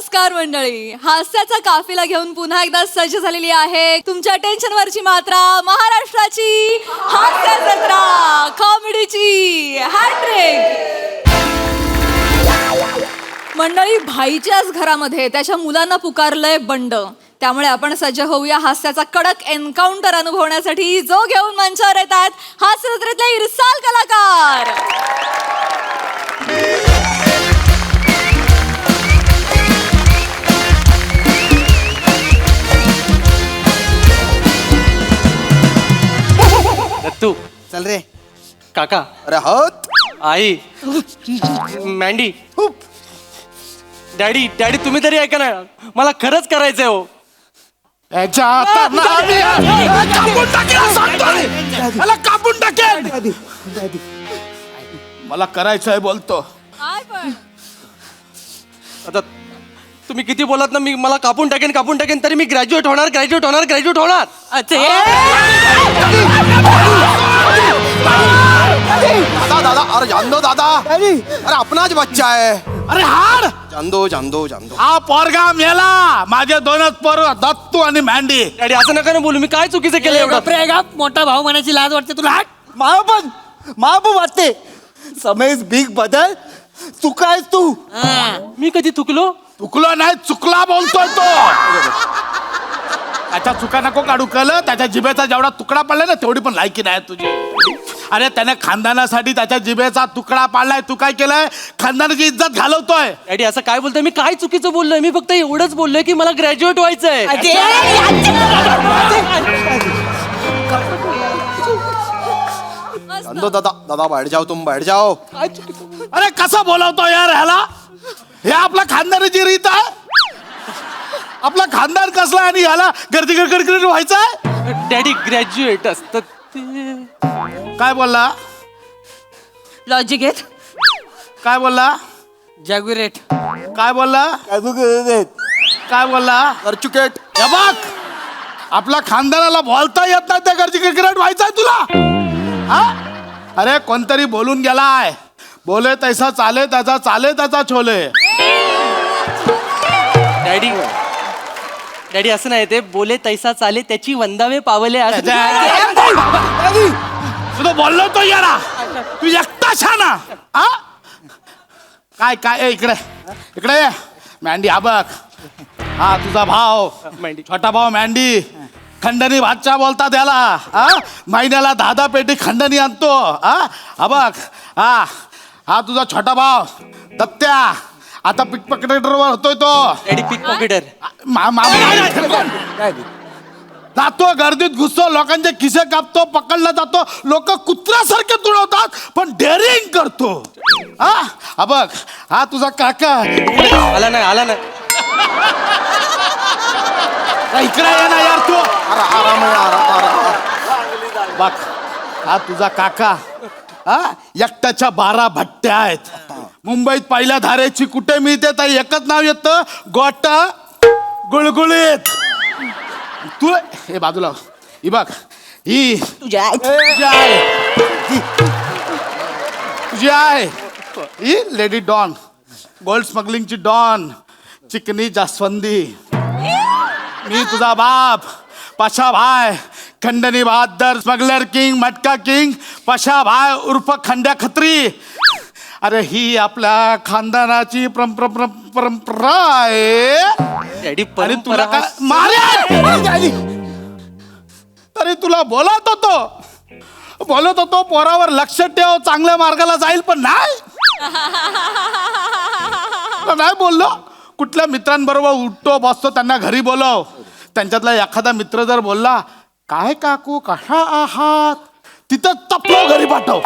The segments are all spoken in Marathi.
नमस्कार मंडळी, हास्याचा काफिला घेऊन पुन्हा एकदा सज्ज झालेली आहे तुमच्या टेन्शनवरची मात्रा, महाराष्ट्राची हास्य जत्रा, कॉमेडीची हॅट्रिक. मंडळी, भाईच्याच घरामध्ये त्याच्या मुलांना पुकारलंय बंड. त्यामुळे आपण सज्ज होऊया हास्याचा कडक एन्काउंटर अनुभवण्यासाठी, जो घेऊन मंचावर येत आहेत हास्य जत्रेतले इरसाल कलाकार. दत्तू, चल रे काका, अरे होत आई, मँडी, डॅडी, डॅडी तुम्ही तरी ऐका ना, मला खरंच करायचंय हो. कापून टाकेल. मला करायचंय बोलतो. काय पण आता तुम्ही किती बोलात ना, मी मला कापून टाकेन तरी मी ग्रॅज्युएट होणार. दादा दादा, अरे जान दो दादा, अरे अपनाच बच्चा है. अरे हाड, जान दो जान दो जान दो. हा पोरगा मेला. माझे दोनच पोर, दत्तू आणि मँडी. डॅडी असं नका ना बोलू, मी काय चुकीचं केलं एवढं? मोठा भाऊ म्हणायची लाज वाटते तुला? मला पण वाटते समेश बिग बदल चुकायस तू. मी कधी चुकलो? चुकलो नाही, चुकला बोलतोय तो. त्याच्या चुका नको काढू. कळलं? त्याच्या जिभेचा जेवढा तुकडा पडलाय ना, तेवढी पण लायकी नाही तुझी. अरे त्याने खानदानासाठी त्याच्या जिभेचा तुकडा पाडलाय. तू काय केलंय? खानदानाची इज्जत घालवतोय. डॅडी असं काय बोलतोय? मी काय चुकीचं बोललोय? मी फक्त एवढंच बोललोय की मला ग्रॅज्युएट व्हायचंय. जान दो दादा, दादा बैठ जाओ, तुम बैठ जाओ. अरे कसं बोलवतो यार ह्याला? हे आपला खानदानाची रीत आहे. आपला खानदान कसला आणि ह्याला गर्दी गडगड व्हायचंय. डॅडी ग्रॅज्युएट असतं ते. काय बोलला? लॉजिक आहेत. काय बोलला? जॅग्युरेट. काय बोलला? काय बोलला? करचुकेट. हे बघ, आपल्या खानदानाला बोलता येत नाही, त्या गर्दी क्रिकेट व्हायचंय तुला? हा? अरे कोणतरी बोलून गेलाय, बोले तैसा चाले त्याचा, चाले त्याचा छोले. डॅडी, डॅडी असं नाही, ते बोले तैसा चाले त्याची वंदावे पावले असं. तुझं बोललो तो यारा, तू एकटा छाना. हा? काय काय ए, इकडे इकडे ये. मँडी हा बघ, हा तुझा भाव मँडी. छोटा भाऊ मँडी. खंडणी भातच्या बोलतात त्याला. हा? महिन्याला 10 पेटी खंडणी आणतो. हा बघ, हा तुझा छोटा भाव दत्त्या. आता पिक पॉकेटवर होतोय तो. डॅडी पिक पॉकेटर. जातो गर्दीत घुसतो, लोकांचे खिसे कापतो, पकडला जातो. लोक कुत्र्यासारखे तुडवतात, पण डेअरिंग करतो. हा बघ, हा तुझा काका. आला नाही. इकडे ये ना यार तू. आराम आहे, आराम. बघ, हा तुझा काका. एकट्याच्या 12 भट्ट्या आहेत. मुंबईत पहिल्या धारेची कुठे मिळते तर एकच नाव येतं, गोटा गुळगुळीत. तू हे बाजूला ही बघ, ही तुझी आहे ही लेडी डॉन, गोल्ड स्मगलिंगची डॉन, चिकनी जास्वंदी. मी तुझा बाप पशा भाय, खंडणी बहादर, स्मगलर किंग, मटका किंग, पशा भाय उर्फ खंड्या खत्री. अरे ही आपल्या खानदानाची परंपरा आहे. डॅडी आणि तुला काय मारे? तरी तुला बोलत होतो पोरावर लक्ष ठेव, चांगल्या मार्गाला जाईल, पण नाही बोललो. कुठल्या मित्रांबरोबर उठतो बसतो, त्यांना घरी बोलव. त्यांच्यातला एखादा मित्र जर बोलला, काय काकू कशा आहात, तिथं तपलो घरी पाठव.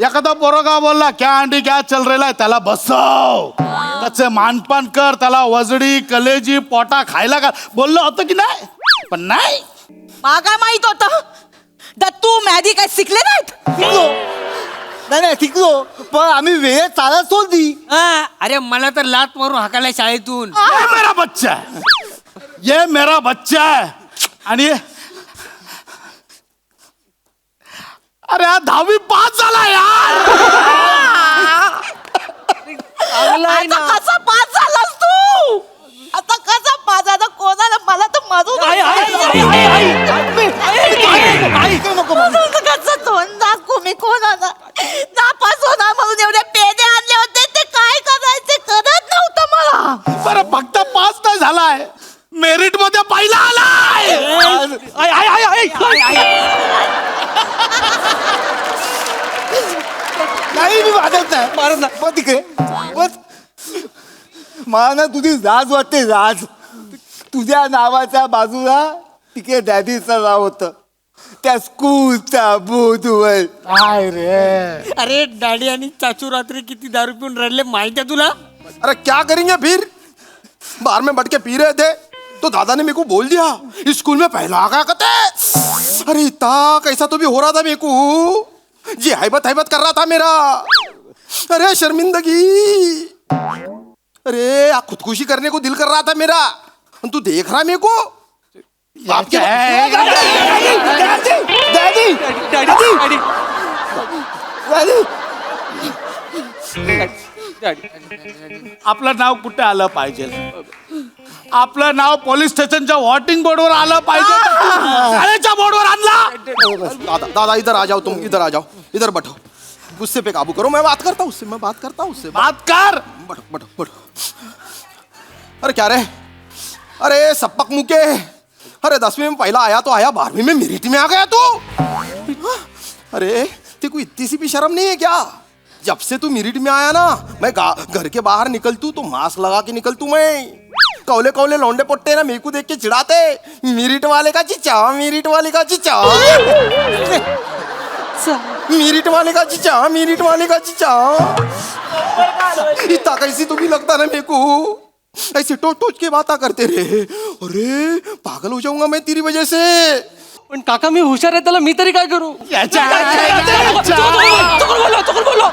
एखादा पोरगा बोलला, क्या अंडी क्या चल रेला, त्याला बसव, त्याचे मानपान कर, त्याला वजडी कलेजी पोटा खायला का. बोललो होतं की नाही, पण नाही. मला काय माहित होतं? दत्तू मॅदी काय शिकले नाहीत? नाही शिकलो, पण आम्ही वेळेत चालत सोडली. अरे मला तर लात मारून हाकायला शाळेतून. ये मेरा बच्चा है, ये मेरा बच्चा है. आणि अरे 10वी पास झाला यार. कसा पास मारत ना. बघ तिकडे बस. मला ना तुझी राज वाटते, राज. तुझ्या नावाच्या बाजूला तिकडे डॅडीचं नाव होतं, त्या स्कूलच्या बोर्डवर. काय रे अरे डॅडी आणि चाचू रात्री किती दारू पिऊन रडले माहिती आहे तुला? अरे क्या करेंगे फिर, बाहर में बैठ के पी रहे थे तो दादा ने मेरे को बोल दिया इस स्कूल में पहला आ गया कहते. अरे इतना कैसा तो भी हो रहा था मेरे को, जी हैबत हैबत कर रहा था मेरा. अरे शर्मिंदगी, अरे खुदकुशी करने को दिल कर रहा था मेरा. तू देख रहा मेरे को आपके डॅडी डॅडी डॅडी डॅडी आपलं नाव कुठे आलं पाहिजे? आपलं नाव पोलीस स्टेशनच्या वॉटिंग बोर्डवर आलं पाहिजे. शाळेच्या बोर्डवर आणला. दादा दादा इधर आ जाओ, तुम इधर आ जाओ, इधर बैठो. गुस्से पे काबू करो, मैं बात करता हूँ उससे, मैं बात करता हूँ उससे. बात कर. बैठो बैठो बैठो. अरे क्या रे, अरे सपक मुके, अरे 10वीं में पहला आया तो आया, 12वीं में मेरिट में आ गया तू. अरे तेको इतनी सी भी शर्म नहीं है क्या? जब से तू मेरिट में आया ना, मैं घर के बाहर निकलतू तो मास्क लगा के निकलतू. मैं कौले कौले लौंडे पट्टे ना मेरे को देख के चिढ़ाते, मेरिट वाले का चीचा, मेरिट वाले का चीचा, मेरिट वाले का चीचा, मेरिट वाले का चीचा. इतना कैसी तो भी लगता ना मेरे को, ऐसे टोच टोच के बातें करते रहे. अरे पागल हो जाऊंगा मैं तेरी वजह से. पण काका मी हुशार आहे, त्याला मी तरी काय करू? चुकून बोलो.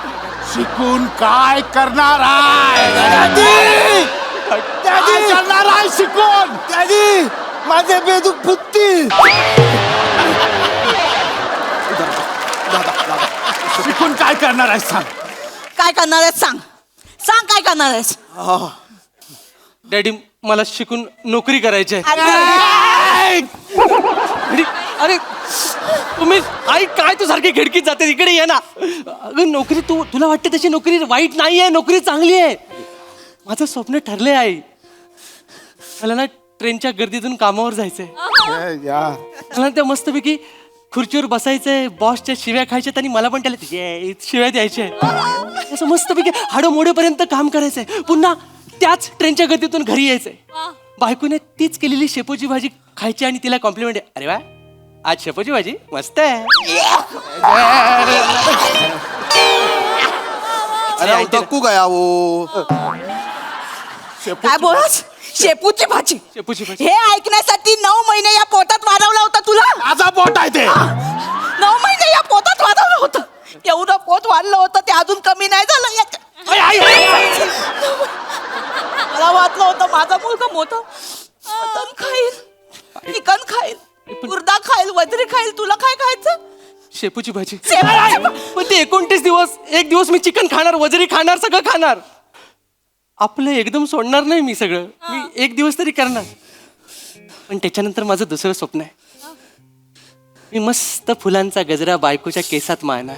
शिकून काय करणार आहे? काय करणार आहे शिकून? डॅडी माझे बेदूक फुटतील. शिकून काय करणार आहे सांग. काय करणार आहेस सांग, सांग काय करणार आहेस? डॅडी मला शिकून नोकरी करायची आहे. अरे, डॅडी, अरे तुम्ही आई काय तू सारखी खिडकीत जाते, इकडे ये ना. अगं नोकरी तुला वाटते तशी नोकरी वाईट नाही आहे, नोकरी चांगली आहे. माझं स्वप्न ठरले आहे. मला ना ट्रेनच्या गर्दीतून कामावर जायचंय. मला त्या मस्तपैकी खुर्चीवर बसायचंय, बॉसच्या शिव्या खायच्यात आणि मला पण त्याला शिव्या द्यायच्या. असं मस्तपैकी हाडं मोडेपर्यंत काम करायचंय, पुन्हा त्याच ट्रेनच्या गर्दीतून घरी यायचंय. बायकोने तीच केलेली शेपूची भाजी खायची आणि तिला कॉम्प्लिमेंट, अरे वा आज शेपूची भाजी मस्त आहे. अरे तक्कू गया वो. काय बोलस? शेपूची भाजी. शेपूची भाजी. हे ऐकण्यासाठी 9 महिने या पोटात वाढवलं होतं तुला. माझा पोट आहे ते. 9 महिने या पोटात वाढवलं होतं. एवढं पोट वाढलं होतं ते अजून कमी नाही झालं. मला वाटलं होतं माझा मुलगा मोठा मटण खाईल, चिकन खाईल, मुर्दा खाईल, वजरी खाईल. तुला काय खायचं? शेपूची भाजी. शेपूची पण ते 29 दिवस, एक दिवस मी चिकन खाणार, वजरी खाणार, सगळं खाणार. आपलं एकदम सोडणार नाही मी सगळं. मी एक दिवस तरी करणार. पण त्याच्यानंतर माझं दुसरं स्वप्न आहे, मी मस्त फुलांचा गजरा बायकोच्या केसात मारणार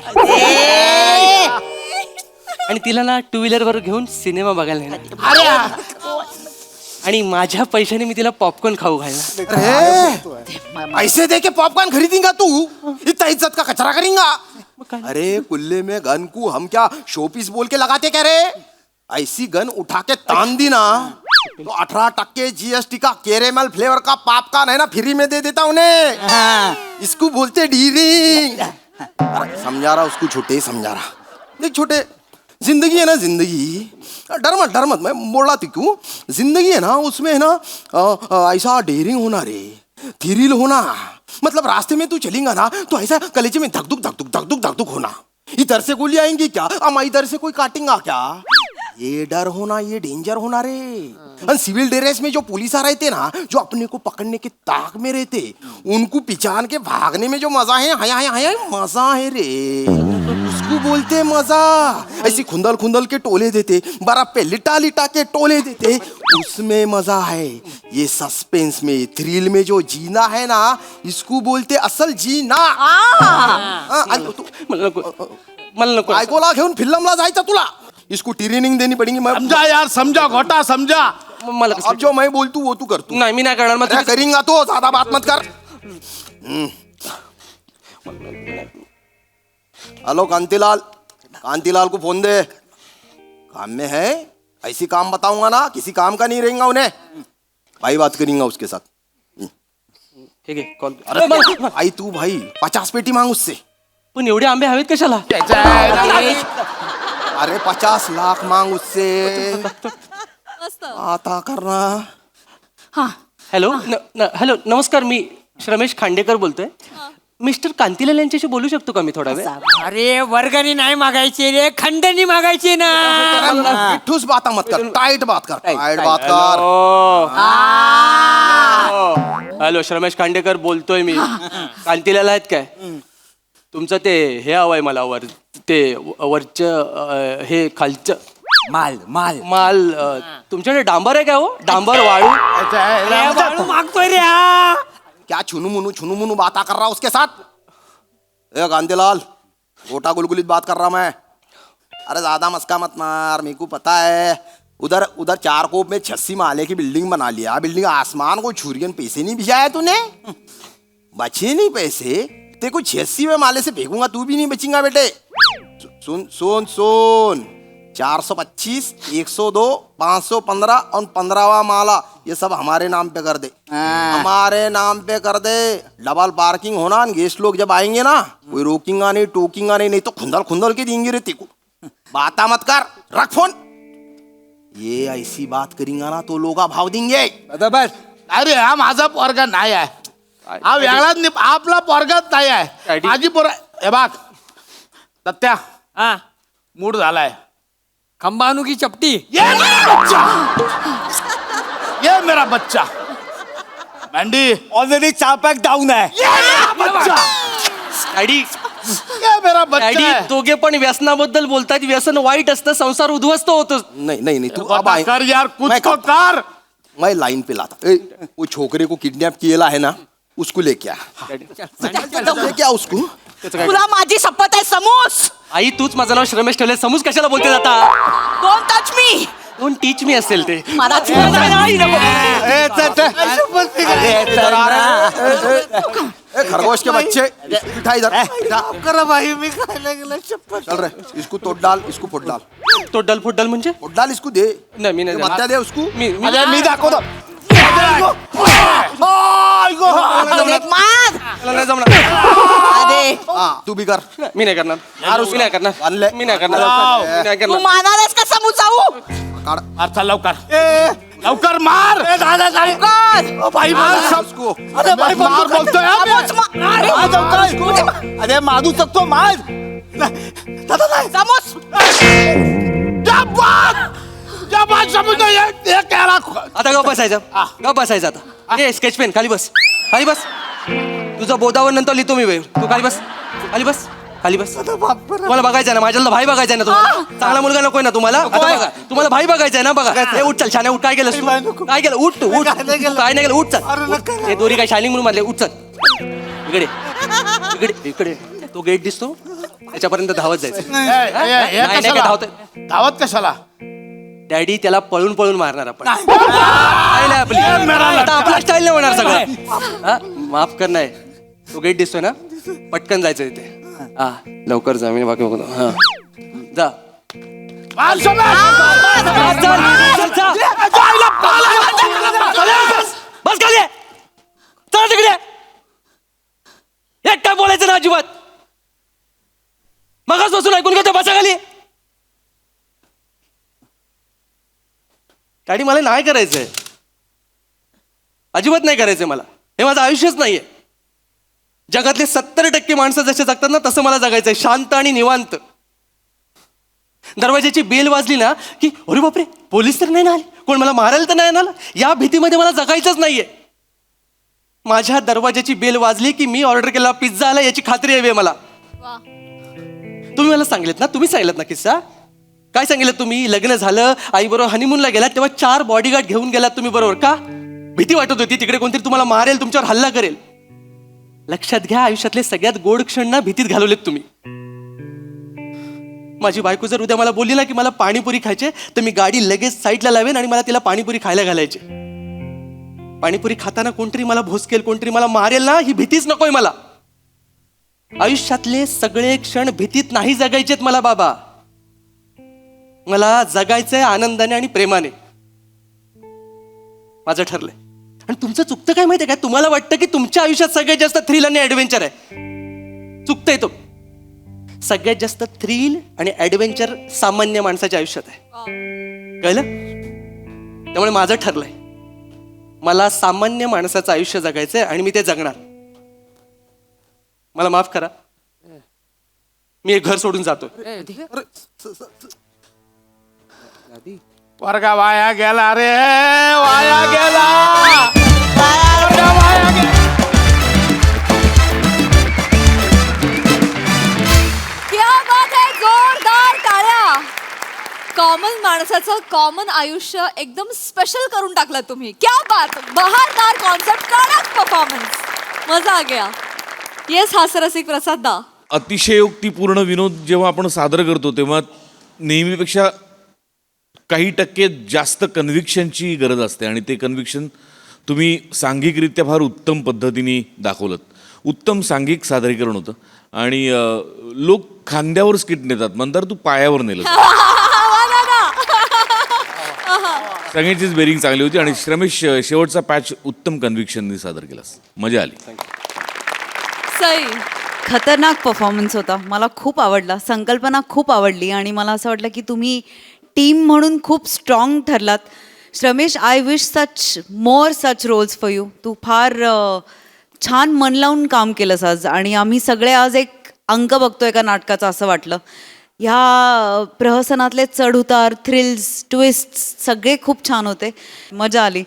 आणि तिला ना 2 व्हीलरवर घेऊन सिनेमा बघायला नेणार. आणि माझ्या पैशाने मी तिला पॉपकॉर्न खाऊ घालणार. अरे ऐसे दे के पॉपकॉर्न खरीदेगा तू, इतना इज्जत का कचरा करेगा. अरे कुल्ले में गन को हम क्या शोपीस बोल के लगाते क्या रे? ऐसी गन उठा के तान दी ना तो 18% GST का कैरेमल फ्लेवर का पॉपकॉर्न है ना फ्री में दे देता उन्हें. इसको बोलते डीलिंग. अरे समझा रहा उसको, छोटे समझा रहा. देख छोटे, जिंदगी है ना जिंदगी, डर मत मैं बोल रहा थी क्यों. जिंदगी है ना उसमें है ना ऐसा डेयरिंग होना रे, थ्रिल होना. मतलब रास्ते में तू चलेगा ना तो ऐसा कलेजे में धक धक होना. इधर से गोली आएंगी क्या, अम्मा इधर से कोई काटेगा क्या. ये डर होना, ये डेंजर होना रे. सिविल ड्रेस में जो पुलिस आ रहे थे ना, जो अपने को पकड़ने के ताक में रहते, उनको पिछान के भागने में जो मजा है, हाय मजा है रे. उसको बोलते मजा. ऐसी खुंदल खुंदल के टोले देते, बर्फ पे लिटा लिटा के टोले देते, उसमें मजा है. ये सस्पेंस में, थ्रिल में जो जीना है ना, इसको बोलते असल जीना. मला नको. बायकोला घेऊन फिल्मला जायचं तुला, इसको ट्रेनिंग देनी पड़ेगी. मैं समझा यार, समझा घोटा समझा. मला अब जो मैं बोलतू वो तू कर. तू नाही, मी नाही करणार. मग अरे करेंगा तो, ज्यादा बात मत कर. हेलो कांतीलाल, कांतीलाल को फोन दे. काम में है, ऐसी काम बताऊंगा ना किसी काम का नहीं रहेगा उन्हें। भाई बात करेंगे उसके साथ। ठीक आहे कॉल अरे भाई तू भाई 50 पेटी मांग उससे। पण एवढे आंबे हवेत कशाला? अरे 50 लाख मांग उससे। मस्त आता करना। हा हॅलो हॅलो नमस्कार, मी रमेश खांडेकर बोलतोय. मिस्टर कांतीलाल यांच्याशी बोलू शकतो का मी थोडा वेळ? अरे वर्गणी नाही मागायची रे, खंडणी मागायची ना. ठूस बात मत कर, टाइट बात कर, टाइट बात कर। हॅलो रमेश खांडेकर बोलतोय मी. कांतीलाल आहेत काय? तुमचं ते हे हवंय मला वर, ते वरचं हे खालचं माल माल माल. तुमच्याकडे डांबर आहे काय हो? डांबर वाळू? अरे, वाळू मागतोय रे हा. क्या छुनू मुनू बात कर रहा उसके साथ? ए कांतीलाल, गोटा गुलगुलित बात कर रहा मैं। अरे ज्यादा मस्का मत मार, मेरे को पता है। उधर उधर 4 कोप में 86 माले की बिल्डिंग बना लिया। बिल्डिंग आसमान को छुरियन पैसे नहीं भिजाया तूने, बचे नहीं पैसे। ते को 86 में माले से फेंकूंगा, तू भी नहीं बचेगा बेटे। सुन सुन सुन, 425, 102, 515 और 15वां माला, ये सब हमारे नाम पे कर दे। हमारे नाम पे कर दे। डबल पार्किंग होना, गेस्ट लोग जब आएंगे ना, कोई रोकेंगा नहीं टोकेंगा नहीं तो खुंदल खुंदल के देंगे रे तेको। बाता मत कर, रख फोन। ये ऐसी बात करेंगा ना तो लोग भाव देंगे। बस अरे हा माझा पोरगा नाही आहे, हा वेगळाच नाही, आपला पोरगाच नाही आहे. Daddy. माझी पोर हे बघ सत्या, हा मूड झालाय. खंबा आणू की चपटी? ये मेरा बच्चा, ये मेरा बच्चा. मॅन्डी, ऑलरेडी 4 पॅक डाऊन आहे. ये मेरा बच्चा, डॅडी ये मेरा बच्चा डॅडी है. दोघे पण व्यसनाबद्दल बोलतात. व्यसन वाईट असतं, संसार उद्ध्वस्त होतो. नहीं नहीं नहीं, तू अब बता आए। कर यार, कुछ मैं तो करता- कर. मैं लाइन पे लाता। ए, वो छोकरे को किडनैप किया है ना, उसको लेके आ। लेके आ उसको। तुला माझी शपथ आहे समूस. आई तूच माझं नाव रमेश ठेवले, समूज कशाला बोलते जाता? Don't touch me. कोण टीच मी असेल ते. मला ए, खरगोश के बच्चे, बिठा इधर, बिठा। करा भाई, मी खायला गेला चप्पल. चल रहे, इसको तोड़ डाल, इसको फोड़ डाल, तोड्डल फुड्डल म्हणजे? फोड़ डाल इसको दे। नाही मी नाही ये मत्या दे उसको। अरे मी दाखवतो. मार. नाही जमणार. अरे हाँ तू भी कर। मी नाही करणार. मी नाही करणार. बांध ले। मी नाही करणार. मी नाही तू करणार. मारणारच का समूस जाऊ? काढ। मार, चल लवकर, लवकर मार. कर. भाई मार मार. सब. उसको। अरे भाई मार बोलतोय हा मी. समूस मार. अरे मारू शकतो मार. समूस. क्या बात समजतो हे केला. आता गप बसायचं. गप बसायचं आता. ए स्केच पेन खाली बस. खाली बस. तुझं बोधावर नंतर लिहितो मी वेळ. तू खाली बस. खाली बस. खाली बस. तुम्हाला बघायचं ना, माझ्याला भाई बघायचा ना तुम्हाला. चांगला मुलगा नकोय ना तुम्हाला? आता बघा, तुम्हाला भाई बघायचा ना. बघा ए उठ चल शाने, उठ. काय केलं तू? काय केलं? उठ तू उठ. काय नाही केलं? उठ चल. हे दोरी काय शायनिंग म्हणून मारले. उठ चल. इकडे इकडे इकडे. तो गेट दिसतो त्याच्यापर्यंत धावत जायचं. नाही, नाही, काय धावतोय? धावत कशाला? डॅडी त्याला पळून पळून मारणार आपण. स्टाईल आहे आपली. आता आपला स्टाईल नाही होणार सगळं. हा, माफ कर. नाही तो गेट दिसतोय ना, पटकन जायचं तिथे. हा लवकर जा. मी बाकी बघतो. हा जा. मार समज. चल, चल, चल. बस खाली. चल तिकडे. एक काय बोलायचं ना अजिबात. मगच बसून ऐकून घेतो. बसा खाली. डॅडी मला नाही करायचंय, अजिबात नाही करायचंय मला. हे माझं आयुष्यच नाहीये. जगातले 70% माणसं जसे जगतात ना, तसं मला जगायचंय, शांत आणि निवांत. दरवाजाची बेल वाजली ना की अरे बापरे, पोलीस तर नाही ना आले, कोण मला मारायला तर नाही आलं, या भीतीमध्ये मला जगायचंच नाहीये. माझ्या दरवाजाची बेल वाजली की मी ऑर्डर केला पिझ्झा आला याची खात्री हवी मला. तुम्ही मला सांगितलं ना, तुम्ही सांगितलं ना किस्सा. काय सांगितलं तुम्ही? लग्न झालं, आई बरोबर हनीमूनला गेलात तेव्हा 4 बॉडीगार्ड घेऊन गेलात तुम्ही बरोबर. का? भीती वाटत होती तिकडे कोणतरी तुम्हाला मारेल, तुमच्यावर हल्ला करेल. लक्षात घ्या, आयुष्यातले सगळ्यात गोड क्षण ना भीतीत घालवलेत तुम्ही. माझी बायको जर उद्या मला बोलली ना की मला पाणीपुरी खायचे, तर मी गाडी लगेच साईडला लावेन आणि मला तिला पाणीपुरी खायला घालायचे. पाणीपुरी खाताना कोणतरी मला भोसकेल, कोणतरी मला मारेल ना, ही भीतीच नकोय मला. आयुष्यातले सगळे क्षण भीतीत नाही जगायचेत मला बाबा. मला जगायचंय आनंदाने आणि प्रेमाने. माझं ठरलंय. आणि तुमचं चुकतं काय माहितीये का? तुम्हाला वाटतं की तुमच्या आयुष्यात सगळ्यात जास्त थ्रिल आणि ऍडव्हेंचर आहे. चुकतंय तो. सगळ्यात जास्त थ्रिल आणि ऍडव्हेंचर सामान्य माणसाच्या आयुष्यात आहे. कळलं? त्यामुळे माझं ठरलंय, मला सामान्य माणसाचं आयुष्य जगायचंय आणि मी ते जगणार. मला माफ करा, मी एक घर सोडून जातो. वर्गा वाया गेला रे, वाया गेला. वर्गा वाया गेला. क्या बात आहे, जोरदार टाळ्या. कॉमन माणसाचं कॉमन आयुष्य एकदम स्पेशल करून टाकलं तुम्ही. क्या बात, बहारदार कॉन्सेप्ट, कडक परफॉर्मन्स, मजा आ गया. येस हास्यरसिक प्रसाद दा. अतिशयोक्तीपूर्ण विनोद जेव्हा आपण सादर करतो तेव्हा नेहमीपेक्षा काही टक्के जास्त कन्व्हिक्शनची गरज असते आणि ते कन्व्हिक्शन तुम्ही सांघिकरित्या फार उत्तम पद्धतीने दाखवलं. उत्तम सांघिक सादरीकरण होतं आणि लोक खांद्यावर स्किट नेतात, म्हणतात तू पायावर नेलं. सगळ्यांचीच बेरिंग चांगली होती आणि श्रमेश शेवटचा पॅच उत्तम कन्व्हिक्शननी सादर केलास, मजा आली. सई. खतरनाक परफॉर्मन्स होता, मला खूप आवडला, संकल्पना खूप आवडली आणि मला असं वाटलं की तुम्ही टीम म्हणून खूप स्ट्रॉंग ठरलात. Shramesh, I wish such more such roles for you. तू फार छान मन लावून काम केलंस आज आणि आम्ही सगळे आज एक अंक बघतो एका नाटकाचा असं वाटलं. ह्या प्रहसनातले चढउतार, थ्रिल्स, ट्विस्ट सगळे खूप छान होते, मजा आली.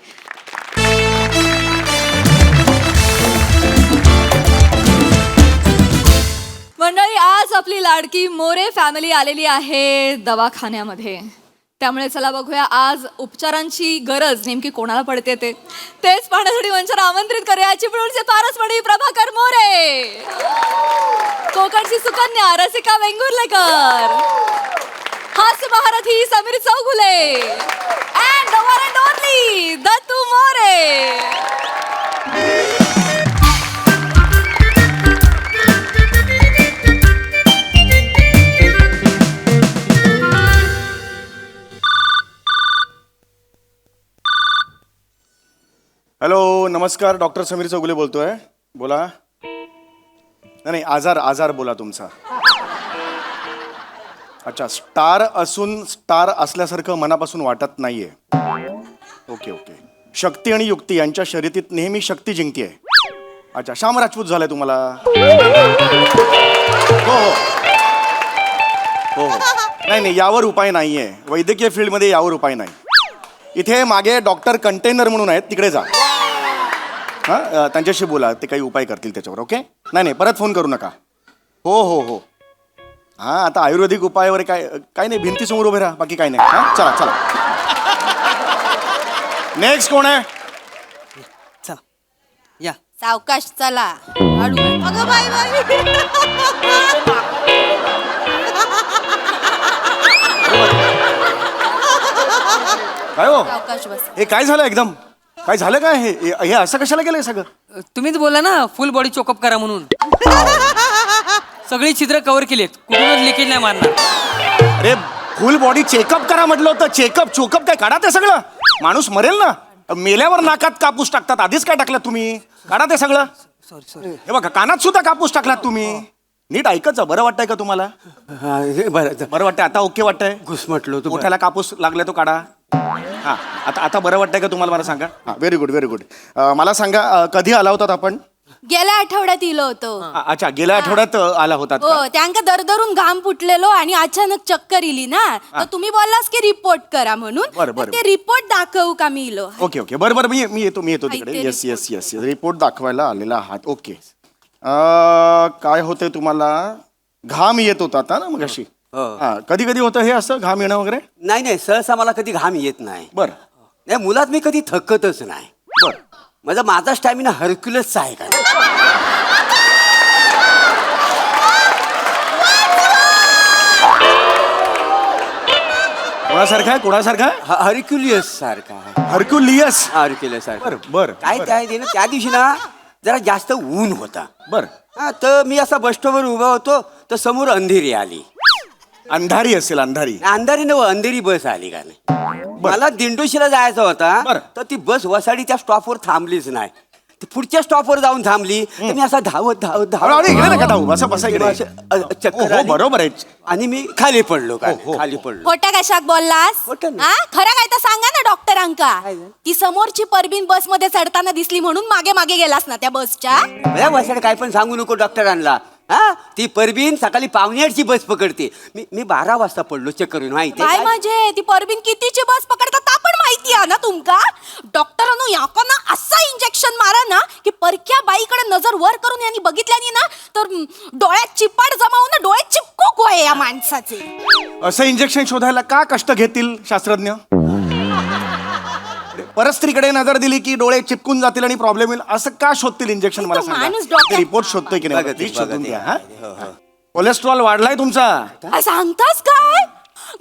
मंडळी, आज आपली लाडकी मोरे फॅमिली आलेली आहे दवाखान्यामध्ये. त्यामुळे चला बघूया आज उपचारांची गरज नेमकी कोणाला पडते तेच पाहण्यासाठी मंचावर आमंत्रित करूया चिपळूणचे पारसमणी प्रभाकर मोरे, कोकणची सुकन्या रसिका वेंगुर्लेकर, हास्य महारथी Sameer Chougule and the one and only Dattu More. Hello, नमस्कार. डॉक्टर समीर चौगुले बोलतोय. बोला. नाही, आजार बोला तुमचा. अच्छा, स्टार असून स्टार असल्यासारखं मनापासून वाटत नाहीये. ओके. शक्ती आणि युक्ती यांच्या शर्यतीत नेहमी शक्ती जिंकतीये. अच्छा, श्याम राजपूत झालाय तुम्हाला. हो. नाही, यावर उपाय नाहीये. वैद्यकीय फील्डमध्ये यावर उपाय नाही. इथे मागे डॉक्टर कंटेनर म्हणून आहेत, तिकडे जा. हां, त्यांच्याशी बोला, ते काही उपाय करतील त्याच्यावर. ओके. नाही, परत फोन करू नका. हो. हां, आता आयुर्वेदिक उपाय वगैरे काय नाही, भिंतीसमोर उभे राहा, बाकी काय नाही. हां, चला. नेक्स्ट कोण आहे? चला या. सावकाश चला. अगं बाई. काय हो, सावकाश बस. हे काय झालं एकदम? काय झालं काय? हे असं कशाला केलंय सगळं? तुम्हीच बोला ना फुल बॉडी चोकअप करा म्हणून. सगळी छिद्र कव्हर केलीत, कुठूनच लिकेज नाही मारणार. अरे, फुल बॉडी चेकअप करा म्हटलं होतं. चोकअप काय? काढा ते सगळं. माणूस मरेल ना. मेल्यावर नाकात कापूस टाकतात, आधीच काय टाकलात तुम्ही? काढा ते सगळं. सॉरी. हे बघा, कानात सुद्धा कापूस टाकलात तुम्ही. नीट ऐकत जा. बरं वाटतंय का तुम्हाला? बरं वाटतंय आता? ओके वाटतंय? घुसमटलो तू. मोठ्याला कापूस लागला तो काढा. हा, आता बरं वाटतंय का तुम्हाला? मला सांगा. हा, व्हेरी गुड. मला सांगा, कधी आला होतात आपण? गेल्या आठवड्यात इलो होतो. अच्छा, गेल्या आठवड्यात आला होतात का? हो, त्यांका दरदरून घाम फुटलेलो आणि अचानक चक्कर इली ना, तर तुम्ही बोललास की रिपोर्ट करा म्हणून. बरं. तर ते रिपोर्ट दाखवू का मी इलो? ओके. बरं. मी येतो तिकडे. ते येस. रिपोर्ट दाखवायला आलेला आहात. ओके. काय होतंय तुम्हाला? घाम येत होता आता ना मगाशी? कधी होतं हे असं घाम येणं वगैरे? नाही, सहसा मला कधी घाम येत नाही. बरं. नाही, मुलात मी कधी थकतच नाही. माझा स्टॅमिना हरक्युलसचा आहे का? कोणासारखा? हरक्युलियस सारखा. हरक्युलियस सारखा. बरं. काय त्या दिवशी ना जरा जास्त ऊन होता. बरं. हा, तर मी असा बस स्टॉपवर उभा होतो तर समोर अंधेरी आली. अंधारी असेल अंधारी. अंधारी नव अंधेरी बस आली का नाही. मला दिंडोशीला जायचं होता बरं. तर ती बस वसाडीच्या स्टॉपवर थांबलीच नाही. ती पुढच्या स्टॉपवर जाऊन थांबली तर मी असा धावत धावत अरे इकडे नका धावू. बसा बसा इकडे. चक्कर हो, आली. बरोबर आहे. आणि मी खाली पडलो का खाली पडलो. खोट्या कशाक बोललास खोटं नाही. हा खरं काय तर सांगा ना डॉक्टरांका. ती समोरची परबीन बस मध्ये चढताना दिसली म्हणून मागे मागे गेलास ना त्या बसच्या. बया वसाड काय पण सांगू नको डॉक्टरांना. हा ती परबीन सकाळी 5:45ची बस पकडते. मी 12 वाजता पडलो चेक करून माहिती काय म्हणजे ती परबीन कितीची बस पकडतात ता पण माहिती आहे ना तुमका. डॉक्टरांनो याकांना असा इंजेक्शन मारा ना की परक्या बाईकडे नजर वर करून यांनी बघितल्यानी ना तर डोळ्यात चिपाड जमावून डोळे चिपको गोय या माणसाचे. असं इंजेक्शन शोधायला का कष्ट घेतील शास्त्रज्ञ. परस्त्रीकडे नजर दिली की डोळे चिपकून जातील आणि प्रॉब्लेम येईल असं का शोधतील इंजेक्शन. मला तो माणूस सांगा डॉक्टर- रिपोर्ट शोधतोय की नाही. बघा ते, प्लीज शोधून बघा द्या. ते. हा? कोलेस्ट्रॉल वाढलाय तुमचा. काय सांगतास काय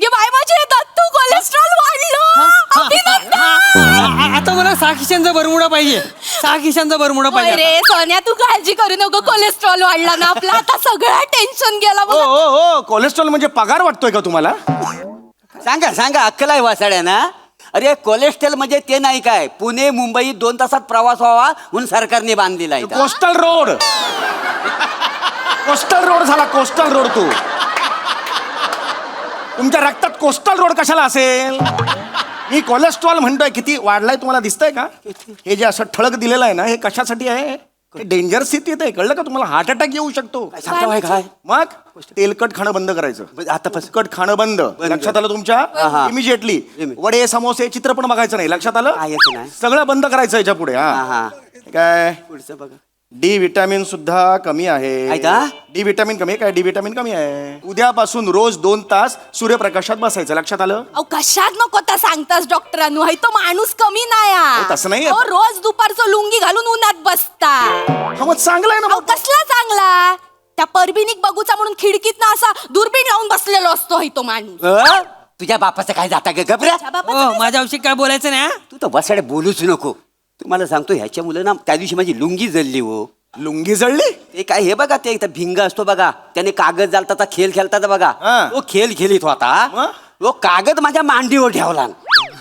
गे बाय माझे दत्तू कोलेस्ट्रॉल वाढलं. अभिनंदन. आता मला 6 खिशांचा बरमुडा पाहिजे. 6 खिशांचा बरमुडा होय पाहिजे. रे सोन्या तू काळजी करू नको. कोलेस्ट्रॉल वाढला ना आपला आता सगळं टेन्शन गेला हो बघ. हो हो कोलेस्ट्रॉल म्हणजे पगार वाटतोय का तुम्हाला. सांगा सांगा अक्कल आहे वासाड्या ना. अरे कोलेस्ट्रॉल म्हणजे ते नाही काय पुणे मुंबई 2 तासात प्रवास व्हावा म्हणून सरकारने बांधलेला आहे. Coastal road. कोस्टल रोड झाला कोस्टल रोड. तू तुमच्या रक्तात कोस्टल रोड कशाला असेल. मी कोलेस्ट्रॉल म्हणतोय किती वाढलाय तुम्हाला दिसतंय का. हे जे असं ठळक दिलेलं आहे ना हे कशासाठी आहे. डेंजर स्थितीत आहे कळलं का तुम्हाला. हार्ट अटॅक येऊ शकतो. सांगता काय मग तेलकट खाणं बंद करायचं. आता तेलकट खाणं बंद. लक्षात आलं तुमच्या. इमिजिएटली वडे समोसे चित्र पण बघायचं नाही. लक्षात आलं. नाही. सगळं बंद करायचं याच्या पुढे. हा काय पुढचं बघा. डी विटॅमिन सुद्धा कमी आहे. आहे का? डी विटॅमिन कमी आहे काय. डी विटॅमिन कमी आहे. उद्यापासून रोज 2 तास सूर्यप्रकाशात बसायचं. लक्षात आलं. अहो कशात नको तर सांगतास डॉक्टरांनो. हाय तो माणूस कमी नाही अहो, तसं नाहीये. अहो, रोज दुपारचं लुंगी घालून उन्हात बसता. हा मग चांगलं आहे ना अहो मग. कसला चांगला. त्या परबिनिक बघूचा म्हणून खिडकीत ना असा दुर्बीण लावून बसलेलो असतो हाय तो माणूस. तुझ्या बापाचं काय जाता ग घबऱ्या. हो माझ्या औषध काय बोलायचं नाही. तू तर वसाडे बोलूच नको. तुम्हाला सांगतो ह्याच्या मुलं ना त्या दिवशी माझी लुंगी जळली हो. लुंगी जळली. ते काय हे बघा ते इथं भिंग असतो बघा त्याने कागद जालता खेळ खेळतात बघा. हा. तो खेळ खेळीत होता. मग? तो कागद माझ्या मांडीवर ठेवला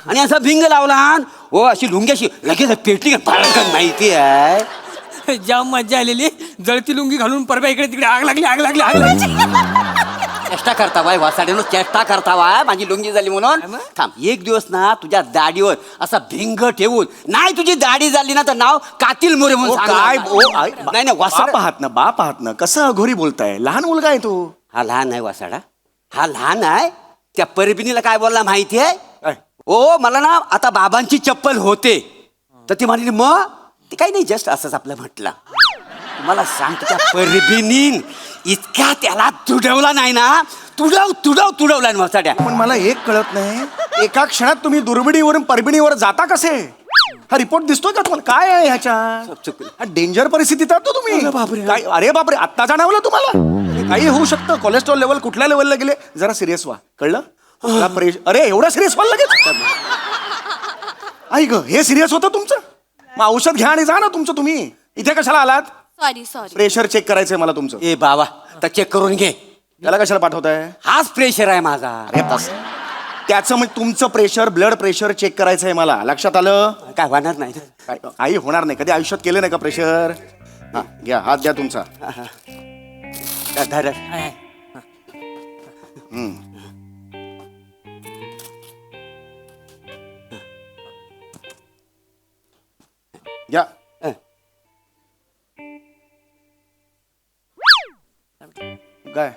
आणि असा भिंग लावला. हो अशी लुंग्याशी लगेच पेटली पडकन माहिती आहे. जाम मज्जा आलेली. जळती लुंगी घालून परवा इकडे तिकडे आग लागली आग लागली आग लागली. चेष्टा करता बाय वासाड्यानं चेष्टा करता बाय माझी लुंगी झाली म्हणून. थांब एक दिवस ना तुझ्या दाढीवर असा भिंग ठेवून नाही तुझी दाढी झाली ना तर नाव कातील मोरे म्हणून काय सांगणार. नाही नाही बाप वासाडा आहात ना बाप आहात ना. कसं अघोरी बोलताय. लहान मुलगा आहे तो. हा लहान आहे वासाडा. हा लहान आहे. त्या परबिनीला काय बोलला माहिती आहे. काय? ओ मला ना आता बाबांची चप्पल होते तर ती म्हणाली मग ते काही नाही जस्ट असंच आपलं म्हटलं. तुम्हाला सांगतो त्या परबिनीन इतका त्याला तुडवला नाही ना. तुडवला वासाड्या. पण मला एक कळत नाही. एका क्षणात तुम्ही दुर्बिणीवरून परबिणीवर जाता कसे. हा रिपोर्ट दिसतोय का तुम्हाला. काय आहे ह्याच्या. डेंजर परिस्थितीत आहात तो तुम्ही. काय अरे बापरे आत्ता जाणवलं तुम्हाला. काही होऊ शकतं. कोलेस्ट्रॉल लेवल कुठल्या लेवलला गेले. जरा सिरियस व्हा कळलं. अरे एवढा सिरियस व्हायला लगेच. आई ग हे सिरियस होतं तुमचं. मग औषध घ्या आणि जा ना तुमचं. तुम्ही इथे कशाला आलात. सॉरी. प्रेशर चेक करायचंय मला तुमचं. ए बाबा तर चेक करून घे. याला कशाला पाठवताय. हाच प्रेशर आहे माझा. अरे बस त्याचं म्हणजे तुमचं प्रेशर ब्लड प्रेशर चेक करायचं आहे मला. लक्षात आलं. काय होणार नाही. काही होणार नाही. कधी आयुष्यात केलं नाही का प्रेशर. हा घ्या हात द्या तुमचा. धर. घ्या. काय.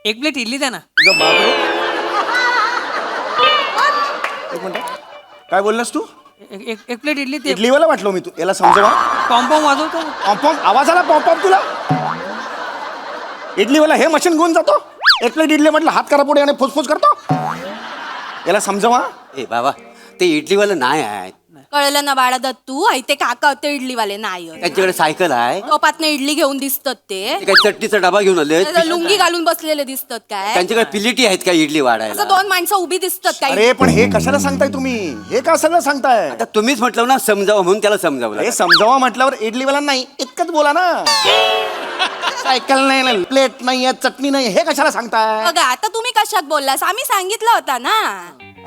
एक प्लेट इडली द्या ना. तुझं बापरे. एक मिनिट. काय बोललास तू. एक प्लेट इडली ते इडलीवाला वाटलो मी. तू याला समजवा. पॉम्पॉम वाजवतो. पॉम्पॉम आवाज आला. पॉम्पॉम तुला. इडलीवाला हे मशीन घेऊन जातो. एक प्लेट इडली म्हटलं हात करा पुढे आणि फुसफुस करतो. याला समजवा. ए बाबा ते इडलीवालं नाही आहे. कळलं ना बाळा दत्तू. आई ते काका होते इडलीवाले नाही आहेत. त्यांच्याकडे सायकल आहे. टोपातनं इडली घेऊन दिसतात ते. ते काय चटणीचा डबा घेऊन आले. लुंगी घालून बसलेले दिसतात काय. त्यांच्याकडे पिलिटी आहेत का इडली वाढायला. असं 2 माणसं उभी दिसतात काय. अरे पण हे कशाला सांगताय तुम्ही. हे का सगळं सांगताय. आता तुम्हीच म्हटलं ना समजावं म्हणून त्याला समजावलं. हे समजावा म्हटल्यावर इडलीवाला नाही इतकंच बोला ना. सायकल नाही, प्लेट नाहीये, चटणी नाही, हे कशाला सांगताय? बघा आता तुम्ही कशात बोललास, आम्ही सांगितलं होता ना.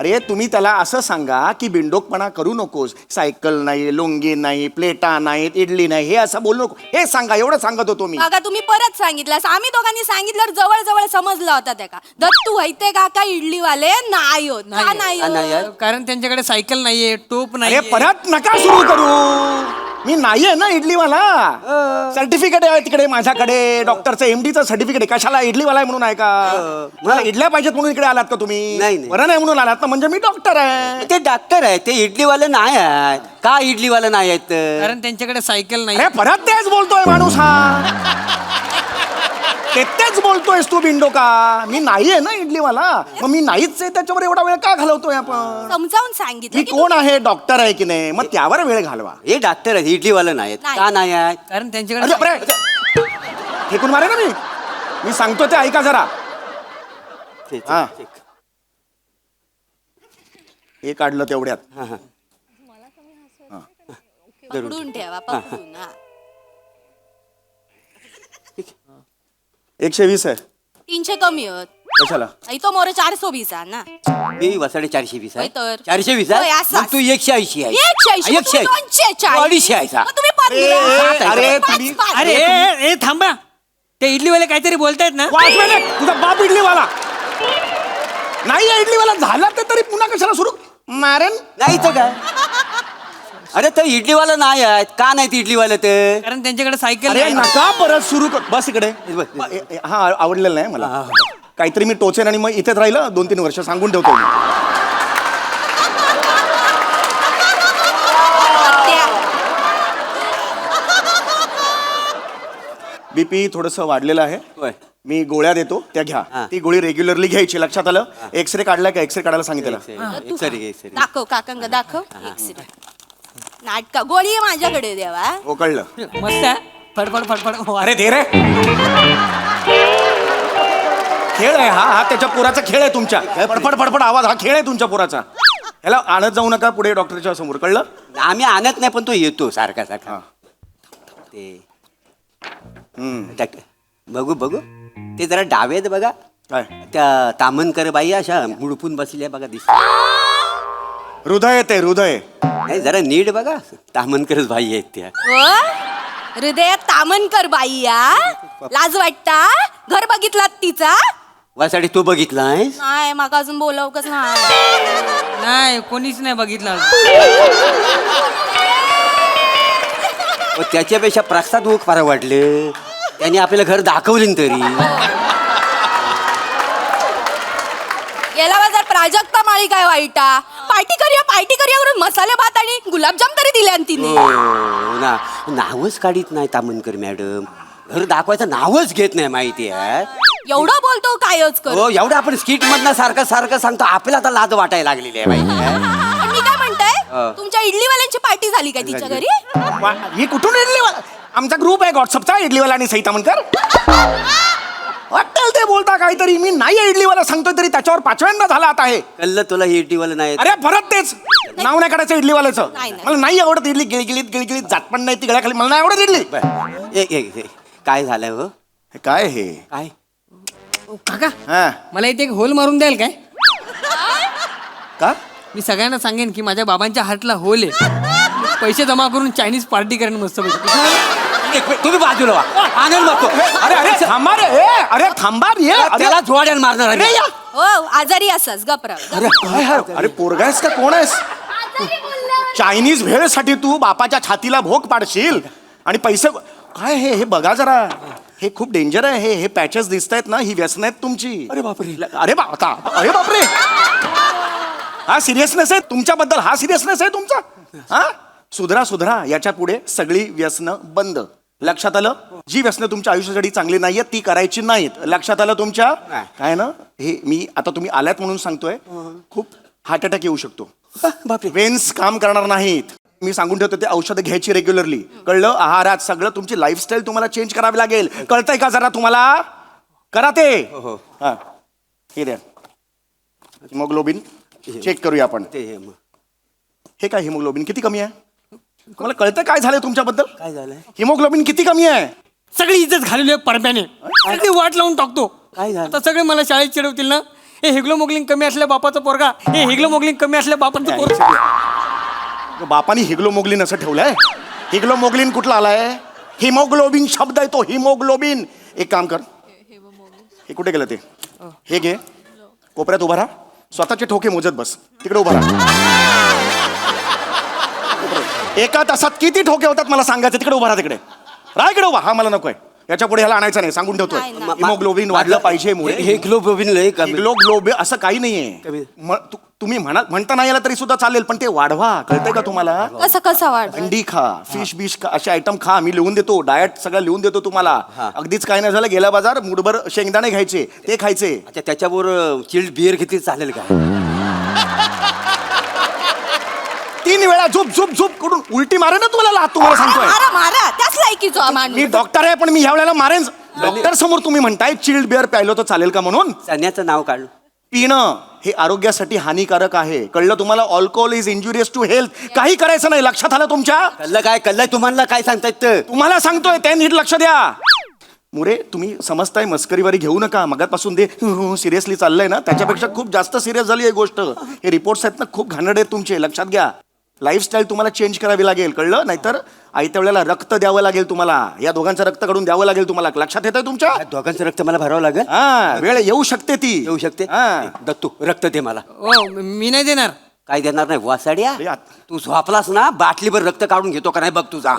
अरे तुम्ही त्याला असं सांगा की बिंडोकपणा करू नकोस. सायकल नाही, लुंगी नाही, प्लेटा नाहीत, इडली नाही, हे असं बोलू नको. हे सांगा, एवढं सांगत होतो मी. बघा तुम्ही परत सांगितलं, आम्ही दोघांनी सांगितल्यावर जवळ जवळ समजला होता त्या का. दत्तू व्हायते काका इडलीवाले नाही होत. का नाही होत? कारण त्यांच्याकडे सायकल नाहीये, टोप अरे नाहीये. परत नका सुरू करू. मी नाहीये ना इडलीवाला. सर्टिफिकेट आहे तिकडे माझ्याकडे, डॉक्टरचं एमडीचं सर्टिफिकेट आहे. कशाला इडलीवाला आहे म्हणून आहे का? मला इडल्या पाहिजेत म्हणून इकडे आलात का तुम्ही? नाही, नाही. बरं नाही म्हणून आलात ना, म्हणजे मी डॉक्टर आहे. ते डॉक्टर आहे, ते इडलीवाले नाही आहेत. का इडलीवाले नाही आहेत? कारण त्यांच्याकडे सायकल नाही. अरे परत तेच बोलतोय माणूस हा. तेच बोलतोयस तू बिंडो का? मी नाहीये ना इडलीवाला, मग मी नाहीच आहे, त्याच्यावर एवढा वेळ का घालवतोय आपण? समजावून सांगितलं मी की कोण आहे? डॉक्टर आहे की नाही? मग त्यावर वेळ घालवा. हे डॉक्टर आहेत, इडलीवाले नाही आहेत. नाही. का नाही आहेत? कारण अरे त्यांच्याकडे बापरे! फेकून मारे ना मी सांगतो ते ऐका जरा. हा. हे काढलं तेवढ्यात. पकडून ठेवा, पकडून. हा. 120 आहे. 300 कमी होत. कशाला? तो मोर 420 आहे ना. मी वसाडे 420 आहे. होय तर. 420 होय, आहे. असंच. मग तू 180 आहे. 180, मग तुम्ही 240. 240 आहे सा. मग तुम्ही 15. अरे पाच, तुम्ही पाच. अरे ए थांबा, ते इडलीवाले काहीतरी बोलतायत ना. वाचवेले तुझा बाप इडलीवाला नाही आहे. इडलीवाला झाला तर तरी पुन्हा कशाला सुरू मारेन? नाही तर काय? अरे ते इडलीवाला नाही आहेत. का नाहीत इडलीवाले ते? कारण त्यांच्याकडे सायकल अरे नाही. नका परत सुरू कर. बस इकडे. बस. हा आवडलेलं नाही मला. काहीतरी मी टोचेन आणि मग इथेच राहिलं 2-3 वर्ष, सांगून ठेवतो मी. बीपी थोडस वाढलेलं आहे. होय. मी गोळ्या देतो, त्या घ्या. ती गोळी रेग्युलरली घ्यायची. लक्षात आलं? एक्सरे काढलाय का? एक्सरे काढायला सांगितलं. एक दाखव काकांग, दाखव. नाटका गोळी आहे माझ्याकडे देवा. हो कळलं. मस्त आहे. फडफड फडफड. अरे दे रे. खेळ आहे हा त्याच्या पोराचा खेळ आहे तुमच्या. फडफड फडफड आवाज हा खेळ आहे तुमच्या पोराचा. ह्याला आणत जाऊ नका पुढे डॉक्टरच्या समोर. कळलं? आम्ही आणत नाही, पण तो येतो सारखा सारखा. ते बघू बघू, ते जरा डावे आहेत बघा. काय? त्या तामनकर बाई अशा मुडपून बसल्या बघा, दिस. हृदय ते हृदय. नाही जरा नीट बघा, तामनकरच बाई आहेत त्या. हृदयात तामनकर बाई या. लाज वाटता? घर बघितलात तिचा? वासाठी तू बघितला आहेस? नाही, माका अजून बोलावकच नाही. नाही, कोणीच नाही बघितलं. त्याच्यापेक्षा प्रसाद ओक फार वाटले. त्यांनी आपल्याला घर दाखवले तरी. याला बाजार प्राजक्ता माळी काय वाईटा. पार्टी करूया करून मसाले भात आणि गुलाबजाम तरी दिले आणि तिने. ना नावच काढीत नाही तामनकर मॅडम. घर दाखवायचं नावच घेत नाही, माहिती आहे. एवढं बोलतो कायच कर. हो, एवढं आपण स्किट मधनं सारखं सारखं सांगतो, आपल्याला आता लाज वाटायला लागलेली आहे, माहिती आहे. पण मी काय म्हणताय, तुमच्या इडलीवाल्यांची पार्टी झाली काय तिच्या घरी? ही कुठून इडलीवाला? आमचा ग्रुप आहे व्हॉट्सअपचा, इडलीवाला आणि सई तामनकर. वाटेल ते बोलता काहीतरी. मी नाही इडलीवाला सांगतोय तरी त्याच्यावर 5व्यांदा झाला आता आहे. कल्ल तुला हे इडलीवाला नाही. अरे परत तेच नाव नाही काढायचं इडलीवाल्याचं. नाही, नाही. मला नाही आवडत इडली. गिळगिळीत जात पण नाही ती गळ्याखाली. मला नाही आवडत इडली. काय झालंय हो? हे काय हे? काय काका, हा मला इथे एक होल मारून द्याल काय? का? मी सगळ्यांना सांगेन की माझ्या बाबांच्या हातला होल आहे. पैसे जमा करून चायनीज पार्टी करेन मस्त पैकी. तुम्ही बाजूला व्हा. आनंद बघतो. अरे अरे थांबा रे. अरे थांबा रे. अरे त्याला जोड्यान मारणार आहे. अरे या. हो, आजारी असस गपरा. अरे काय हा? अरे पोरगा आहेस का कोण आहेस? चायनीज भेळसाठी तू बापाच्या छातीला भोग पाडशील आणि पैसे काय? हे बघा जरा. हे खूप डेंजर आहे. हे पॅचेस दिसत आहेत ना, ही व्यसन आहेत तुमची. अरे बापरे. अरे अरे बापरे. हा सिरियसनेस आहे तुमच्याबद्दल. हा सिरियसनेस आहे तुमचा. हा सुधरा. याच्या पुढे सगळी व्यसनं बंद. लक्षात आलं? जी व्यसनं तुमच्या आयुष्यासाठी चांगली नाहीयेत ती करायची नाहीत. लक्षात आलं तुमच्या? काय ना, हे मी आता तुम्ही आल्यात म्हणून सांगतोय. खूप हार्ट अटॅक येऊ शकतो. बापरे. वेन्स काम करणार नाहीत. मी सांगून ठेवतो ते औषधं घ्यायची रेग्युलरली. कळलं? आहारात सगळं तुमची लाईफस्टाईल तुम्हाला चेंज करावी लागेल. कळतंय का जरा तुम्हाला? करा ते. हा हे द्या हिमोग्लोबिन. चेक करूया आपण. हे काय हिमोग्लोबिन किती कमी आहे? मला कळतं काय झालंय तुमच्याबद्दल? काय झालंय? हिमोग्लोबिन किती कमी आहे? सगळी इज्जत घालवली आहे परब्याने. सगळी वाट लावून टाकतो. काय झालं? आता सगळे मला शाळेत चिडवतील ना, हे हिग्लोमोग्लिन कमी असल्या बापाचा पोरगा, हे हिग्लोमोग्लिन कमी असल्या बापाचं पोरगा. बापानी हिग्लोमोग्लिन असं ठेवलंय. हिग्लोमोग्लिन कुठला आलाय? हिमोग्लोबिन शब्द आहे तो, हिमोग्लोबिन. एक काम कर, हे कुठे गेलं ते, हे घे, कोपऱ्यात उभा राहा, स्वतःचे ठोके मोजत बस, तिकडे उभा राहा. एका तासात किती ठोके होतात मला सांगायचं, तिकडे उभा राहा, तिकडे राहा, इकडे उभा. हा मला नकोय, याच्या पुढे ह्याला आणायचं नाही, सांगून ठेवतोय. हिमोग्लोबिन वाढलं पाहिजे. हिग्लोबिन लय कमी. हिग्लोग्लोबिन असं काही नाहीये. तुम्ही म्हणता नाही आला तरी सुद्धा चालेल, पण ते वाढवा. कळतंय का तुम्हाला? कसा वाढ? अंडी खा, फिश बिश खा, असे आयटम खा. मी लिहून देतो, डाएट सगळं लिहून देतो तुम्हाला. अगदीच काय नाही झालं, गेला बाजार, मुठभर शेंगदाणे घ्यायचे, ते खायचे. अच्छा, त्याच्याबरोबर चिल्ड बिअर घेतली चालेल का? 3 वेळा झोप झोप झोप करून उलटी मारे ना तुम्हाला सांगतोय. मारा त्याच लायकीचो हा माणूस. मी डॉक्टर आहे, पण मी ह्या वेळेला मारेन. डॉक्टर समोर तुम्ही म्हणताय चिल्ड बिअर प्यायलो तर चालेल का म्हणून? चण्याचं नाव काढ. पिणं हे आरोग्यासाठी हानिकारक आहे. कळलं तुम्हाला? Alcohol is injurious to health. काही करायचं नाही. लक्षात आलं तुमच्या? कल्लं तुम्हाला काय सांगतायत? तुम्हाला सांगतोय, ते नीट लक्ष द्या. मुरे, तुम्ही समजताय, मस्करीवारी घेऊ नका. मगातपासून ते सिरियसली चाललंय ना, त्याच्यापेक्षा खूप जास्त सिरियस झाली आहे गोष्ट. हे रिपोर्ट्स आहेत ना, खूप घाणेरडे आहेत तुमचे. लक्षात घ्या. लाईफस्टाईल तुम्हाला चेंज करावी लागेल. कळलं? नाहीतर आयत्या वेळेला रक्त द्यावं लागेल तुम्हाला. या दोघांचं रक्त काढून द्यावं लागेल तुम्हाला. लक्षात येतंय तुमच्या? दोघांचं रक्त मला भरावं लागेल. हा, वेळ येऊ शकते ती. येऊ शकते. दत्तू, रक्त दे मला. मी नाही देणार. काय देणार नाही? वासाड्या, तू झोपलास ना, बाटलीभर रक्त काढून घेतो का नाही बघ तुझा.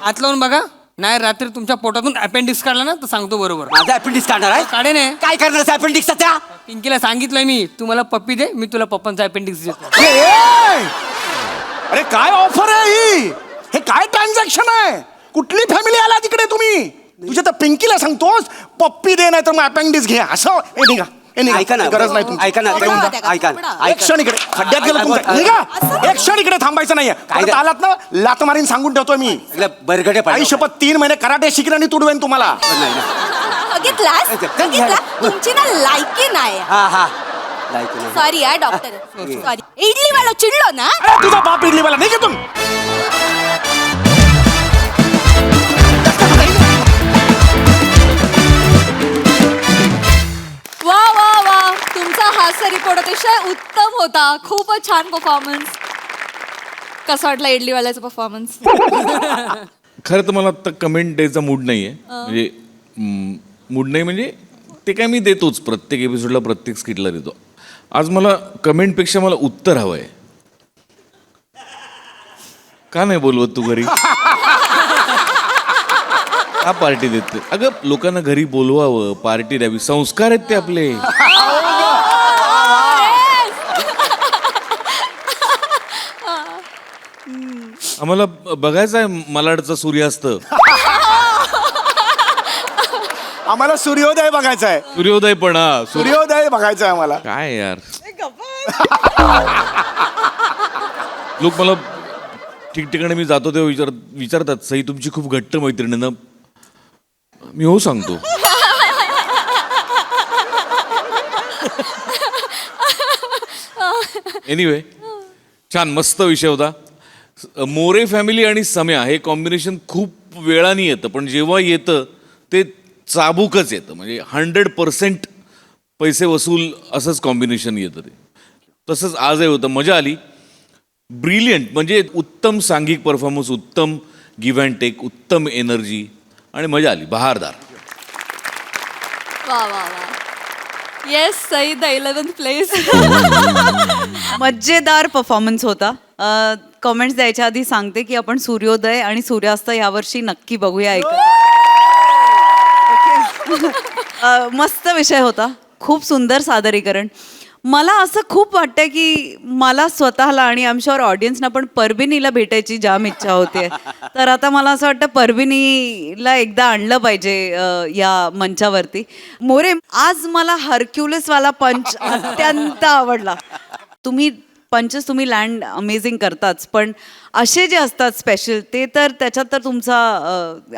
हात लावून बघा. नाही, रात्री तुमच्या पोटातून अपेंडिक्स काढला ना, तर सांगतो बरोबर. माझा अपेंडिक्स काढणार आहे? काढे नाही. काय करणार अपेंडिक्स? त्या पिंकीला सांगितलंय मी, तू मला पप्पी दे, मी तुला पप्पांचा अपेंडिक्स देतो. अरे काय ऑफर आहे ही? हे काय ट्रान्झॅक्शन आहे? कुठली फॅमिली आला तिकडे तुम्ही? तुझ्या तर पिंकीला सांगतोस पप्पी दे, नाही तर मग अपेंडिक्स घे. असं हे निघा. ऐका ना, गरज नाही तुमची. ऐका ना, एक क्षण इकडे, खड्ड्यात गेलं तुमचं. निघा. एक क्षण इकडे थांबायचं नाहीये. काय आलात ना, लात मारीन सांगून ठेवतोय मी. बरगडे आई शपथ 3 महिने कराटे शिकणं आणि तुडवेन तुम्हाला. बघितलास? तुमची ना लायकी नाही. हा सॉरी हा डॉक्टर, सॉरी. इडली वाला चिडलो ना. तुझा बाप इडली वाला नाही घेतून. वा वा वा, तुमचा हास्य रिपोर्ट अतिशय उत्तम होता. खूपच छान परफॉर्मन्स. कसा वाटला इडलीवाल्याचा परफॉर्मन्स? खरं तर मला आत्ता कमेंट द्यायचा मूड नाही आहे. म्हणजे मूड नाही म्हणजे ते काय मी देतोच, प्रत्येक एपिसोडला, प्रत्येक स्किटला देतो. आज मला कमेंटपेक्षा मला उत्तर हवं आहे. का नाही बोलवत तू घरी? का पार्टी देते? अगं, लोकांना घरी बोलवावं, पार्टी द्यावी, संस्कार आहेत ते आपले. आम्हाला बघायचं आहे मलाडचा सूर्यास्त. आम्हाला सूर्योदय बघायचा आहे. सूर्योदय पण सूर्योदय बघायचा आहे आम्हाला. काय यार, लोक मला ठिकठिकाणी मी जातो तेव्हा विचारतात, सई तुमची खूप घट्ट मैत्रीण आहे ना? मी हो सांगतो. एनिवे, छान मस्त विषय होता. मोरे फॅमिली आणि सम्या हे कॉम्बिनेशन खूप वेळाने येतं, पण जेव्हा येतं ते चाबूकच येतं. म्हणजे 100% पैसे वसूल असंच कॉम्बिनेशन येतं. ते तसंच आजही होतं. मजा आली. ब्रिलियंट, म्हणजे उत्तम सांघिक परफॉर्मन्स, उत्तम गिव्ह अँड टेक, उत्तम एनर्जी आणि मजा आली. बहारदार. वा वा वा. Yes, Sai the 11th place. मजेदार परफॉर्मन्स होता. कमेंट्स द्यायच्या आधी सांगते की आपण सूर्योदय आणि सूर्यास्त यावर्षी नक्की बघूया. मस्त विषय होता. खूप सुंदर सादरीकरण. मला असं खूप वाटतं की मला स्वतःला आणि आय एम शुअर ऑडियन्सना पण परभणीला भेटायची जाम इच्छा होते. तर आता मला असं वाटतं परभणीला एकदा आणलं पाहिजे या मंचावरती. मोरे, आज मला हरक्युलिसवाला पंच अत्यंत आवडला. पंचेस तुम्ही लँड अमेझिंग करताच, पण असे जे असतात स्पेशल ते तर त्याच्यात तर तुमचा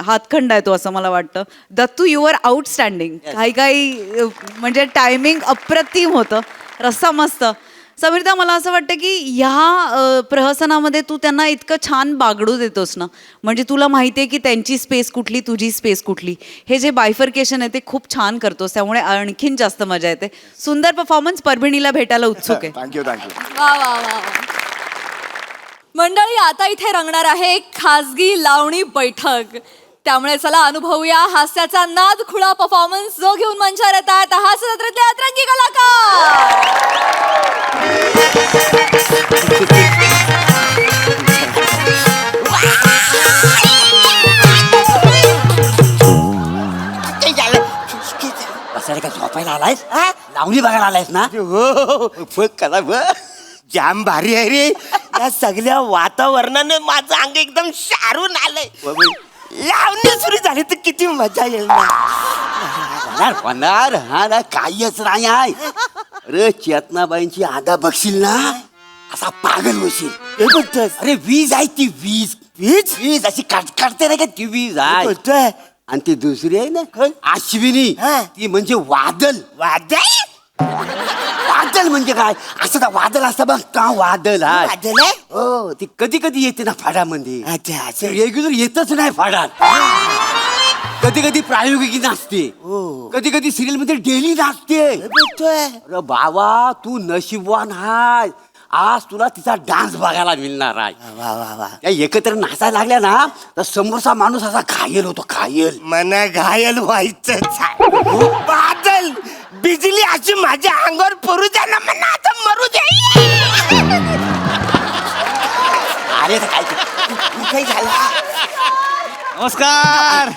हातखंडा येतो असं मला वाटतं. Dattu, you are outstanding. काही म्हणजे टायमिंग अप्रतिम होतं. रस्सा मस्त. समीरदा मला असं वाटतं की ह्या प्रहसनामध्ये तू त्यांना इतकं छान बागडू देतोस ना, म्हणजे तुला माहिती आहे की त्यांची स्पेस कुठली, तुझी स्पेस कुठली, हे जे बायफर्केशन आहे ते खूप छान करतोस, त्यामुळे आणखीन जास्त मजा येते. सुंदर परफॉर्मन्स. परभणीला भेटायला उत्सुक आहे. Thank you thank you. वा वा वा वा. मंडळी, आता इथे रंगणार आहे एक खासगी लावणी बैठक. त्यामुळे चला अनुभवूया हास्याचा नाद खुळा परफॉर्मन्स जो घेऊन मंचावर येतात हास्य जत्रेतले अतरंगी बसायला का झोपायला आलायस? लावणी बघायला आलायस ना? हो बघ कला बघ. जाम भारी आहे रे. या सगळ्या वातावरणाने माझं अंग एकदम शारून आलंय. लावणी सुरू झाली तर किती मजा येईल ना. होणार होणार. हा ना, काहीच नाही आहे. अरे चेतनाबाईंची आदा बघशील ना, असा पागल होशील. हे बोलतोस? अरे वीज आहे ती, वीज वीज वीज अशी काढते नाही का, ती वीज आहे. बोलतोय? आणि ती दुसरी आहे ना अश्विनी, हा. ती म्हणजे वादल. वादळ? वादल म्हणजे काय? असं तर वादळ असतं बघ, का वादल आहे. वादळ आहे? हो, ती कधी कधी येते ना फाडामध्ये. अच्छा अच्छा. रेग्युलर येतच नाही फाडात. कधी कधी प्रायोगिक नाचते, कधी कधी सिरियल मध्ये डेली नाचते. बोलतोय? अरे बाबा, तू नशीबवान हाय, आज तुला तिचा डान्स बघायला मिळणार आहे. वा वा वा. त्या एकत्र नाचायला लागल्या ना, तर समोरचा माणूस असा घायल होतो, घायल. मना घायल व्हायचंच आहे. बादल बिजली अशी माझ्या अंगावर पडू द्या ना, मना आता मरू दे. अरे तर काय काही झालं? नमस्कार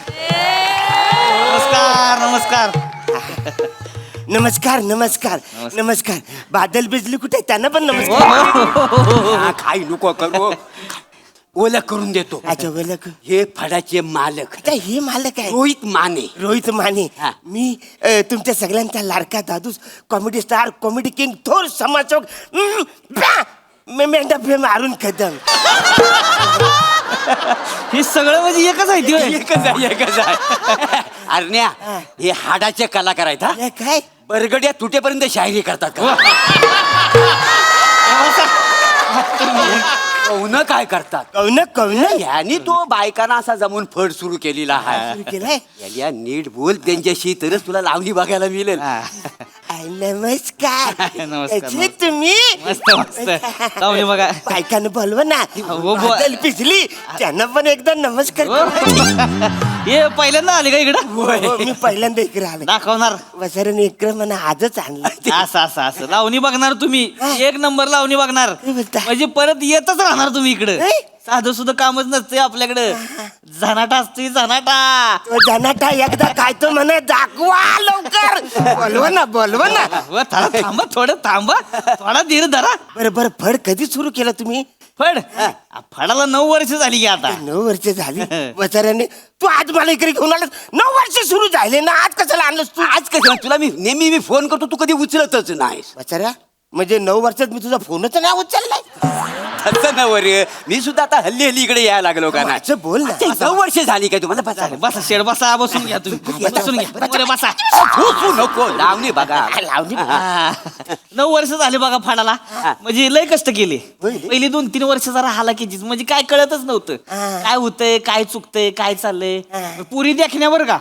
नमस्कार नमस्कार. नमस्कार नमस्कार नमस्कार. बादल बिजली कुठे? त्यांना पण नमस्कार. हा, काही नको करू, ओळख करून देतो. अच्छा ओळख. हे फडाचे मालक अच्छा हे मालक आहे रोहित माने. रोहित माने. हा. मी तुमच्या सगळ्यांचा लाडका दादूस, कॉमेडी स्टार, कॉमेडी किंग, थोर समाजचौक, मेंढा फेम अरुण कदम. हे सगळं म्हणजे एकच आहे ते. एकच आहे, एकच आहे. अरण्या, हे हाडाचे कलाकार आहेत. हा, हे काय? बरगड्या तुटेपर्यंत शायरी करतात का? कौन काय करतात? कौन कौन यांनी तो बायकांना असा जमून फड सुरू केलेला आहे. सुरू केलंय? याला नीट बोल त्यांच्याशी, तरच तुला लावणी बघायला मिळेल. नमस्कार. नमस्कार. याचे तुम्ही मस्त मस्त. लावणी बघा. बायकांना बोलवा ना. हो, बादल बिजली त्यांना पण एकदा नमस्कार. हे पहिल्यांदा आले का इकडं? हो, मी पहिल्यांदा इकडे आलो. दाखवणार. वसरण इकडे मला आजच आणलं. असं असं असं लावणी बघणार तुम्ही, एक नंबर लावणी बघणार, काय बोलता? म्हणजे परत येतच राहणार तुम्ही इकडं. नाही? साधं सुद्धा कामच नसतंय आपल्याकडं. झनाटा असतोय, झनाटा. तो जनाटा एकदा काय तो म्हणे दाखवा लवकर. बोलवा ना बोलवा ना. व थोडं थांबा, थोडं थांबा, थोडा धीर धरा. बरं बरं. फड कधी सुरू केलं तुम्ही? फड फडाला 9 वर्ष झाली की आता. 9 वर्ष झाली. वसराने तू आज मला इकडे घेऊन आलास. 9 वर्ष सुरू झाले ना, आज कशाला आणलंस तू? आज कसं तुला मी नेहमी फोन करतो, तू कधी उचलतच नाही. वसरा म्हणजे 9 वर्षात मी तुझा फोनच नाही उचललाय. तसं नवर, मी सुद्धा आता हल्ली हल्ली इकडे यायला लागलो का नाही. असं बोल ना. 9 वर्ष झाली काय तुम्हाला? बसा बसा शेड बसा, बसून घ्या तुम्ही, बसून घ्या. बरं, बसा. फू नको, लावणी बघा. लावणी. 9 वर्ष झाले बघा फाडाला. म्हणजे लय कष्ट केले. पहिली 2-3 वर्ष जरा हालाकीचीच, म्हणजे काय कळतच नव्हतं, काय होतंय, काय चुकतंय, काय चाललंय. पुरी देखण्यावर का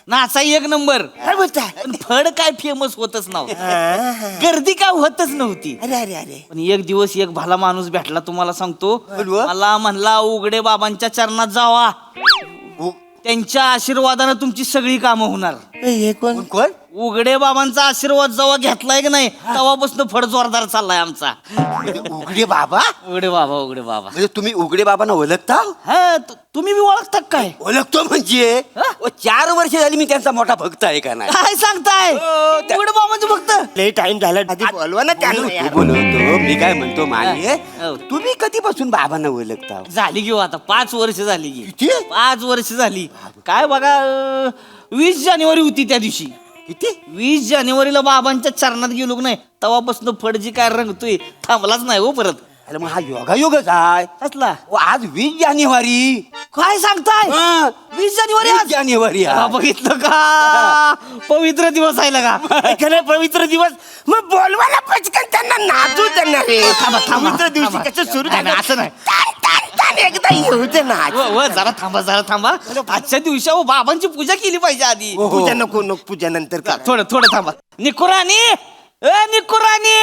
नाचा एक नंबर, काय बोलताय? पण फड काय फेमस होतच नव्हतं, गर्दी काय होतच नव्हती. अरे अरे अरे. पण एक दिवस एक भला माणूस भेटला, तुम्हाला सांगतो. मला म्हणला, उघडे बाबांच्या चरणात जावा, त्यांच्या आशीर्वादानं तुमची सगळी कामं होणार. हे कोण? कोण? उघडे बाबांचा आशीर्वाद जेव्हा घेतलाय की नाही, तेव्हापासून फड जोरदार चाललाय आमचा. उघडे बाबा? उघडे बाबा, उघडे बाबा. म्हणजे तुम्ही उघडे बाबांना ओळखता? हा, तुम्ही बी ओळखता काय? ओळखतो म्हणजे 4 वर्ष झाली मी त्यांचा मोठा भक्त आहे का नाही. काय सांगताय? उघडे बाबांचे फक्त लय टाइम झाला. आधी बोलवा ना त्यांना यार. बोलवतो, मी काय म्हणतो माने, हो. तुम्ही कधीपासून बाबांना ओळखता? झाली घेऊ आता 5 वर्ष झाली की. किती? 5 वर्ष झाली. काय बघा, 20 जानेवारी होती त्या दिवशी. किती? 20 जानेवारीला बाबांच्या चरणात गेलो नाही, तेव्हापासून फडजी काय रंगतोय थांबलाच नाही हो परत. अरे मग हा योगायोगच आहे. कसला? आज 20 जानेवारी काय सांगताय 20 जानेवारी आज? जानेवारी हा, बघितलं का पवित्र दिवस आहे का खरं पवित्र दिवस मग बोलवायला पचकन त्यांना नाचू त्यांना रे पवित्र दिवशी कसं सुरू नाही, नाही, असं नाही. तान एकदा येऊ दे ना जरा थांबा आजच्या दिवशी बाबांची पूजा केली पाहिजे आधी पूजा नको पूजा नंतर कर थोडं थांबा निकुरानी निकुरानी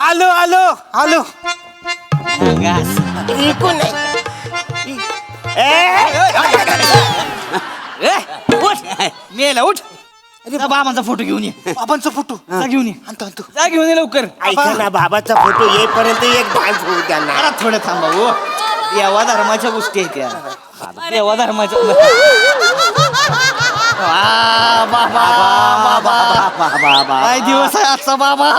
आलो आलो आलो उठ मेला उठ बाबांचा फोटो घेऊन ये बाबांचा फोटो जा घेऊन ये आणतो जा घेऊन ये लवकर ऐका ना बाबाचा फोटो येईपर्यंत एक डान्स होऊ द्या ना जरा थोडं थांबा हो देवा धर्माच्या गोष्टी आहेत त्या देवा धर्माच्या बाबा काय दिवस आहे आजचा बाबा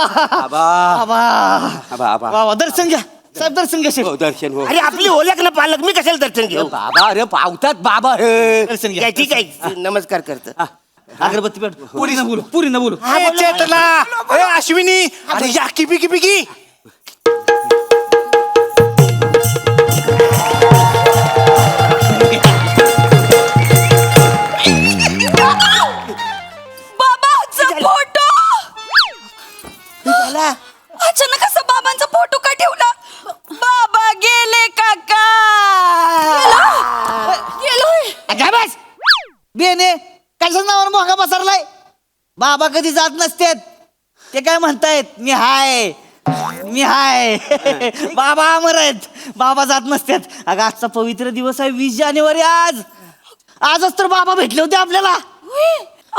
बाबा दर्शन घ्या साहेब दर्शन घ्या हो, दर्शन हो अरे आपली ओळख ना पालक मी कशाला दर्शन घेऊ बाबा अरे पावतात बाबा हे दर्शन घ्या काय ठीक आहे नमस्कार करतो अगरबत्ती पेट पुरी न बोलू चेतला ए अश्विनी अरे या किपी किपी की बाबाचा फोटो अचानक असं बाबांचा फोटो का ठेवला बाबा गेले काका गेलोय बेने कशाच नावावर मोका पसरलाय बाबा कधी जात नसतेत ते काय म्हणतायत मी हाय बाबा अमर आहेत बाबा जात नसतात अगं आजचा पवित्र दिवस आहे 20 जानेवारी आजच तर बाबा भेटले होते आपल्याला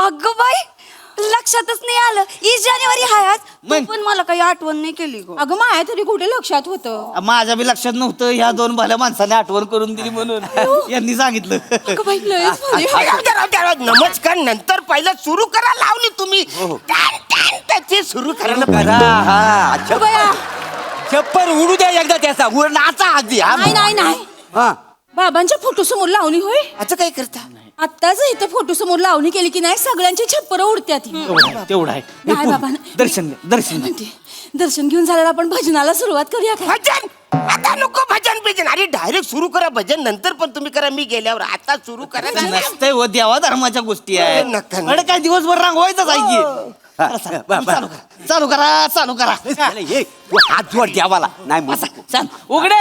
अगं बाई लक्षातच नाही आलं 20 जानेवारी हाय आज मग? पण मला काही आठवण नाही केली अगं माया तरी कुठे लक्षात होतं माझ्या बी लक्षात नव्हतं ह्या दोन भल्या माणसाने आठवण करून दिली म्हणून यांनी सांगितलं अगं बाई लयच भारी. नमस्कार नंतर पहिलं सुरू करा लावली तुम्ही त्याचे सुरू करायला करा हा चप्पल उडू द्या एकदा त्याचा नाचा आधी नाही हा बाबांच्या फोटो समोर लावणी होय असं काय करता आत्ताच इथं फोटो समोर लावणी केली की नाही सगळ्यांची छप्पर उडत्यात तेवढं आहे नाही बाबा दर्शन घ्या म्हणते दर्शन घेऊन झाल्यावर आपण भजनाला सुरुवात करूया का भजन आता नको भजन अरे डायरेक्ट सुरू करा भजन नंतर पण तुम्ही करा मी गेल्यावर आता सुरू करा नसतंय व देवा धर्माच्या गोष्टी आहेत नका. अरे काय दिवसभर रांगवायचंच आहे की चालू करा हे हात जोड द्यावाला नाही मग उघडे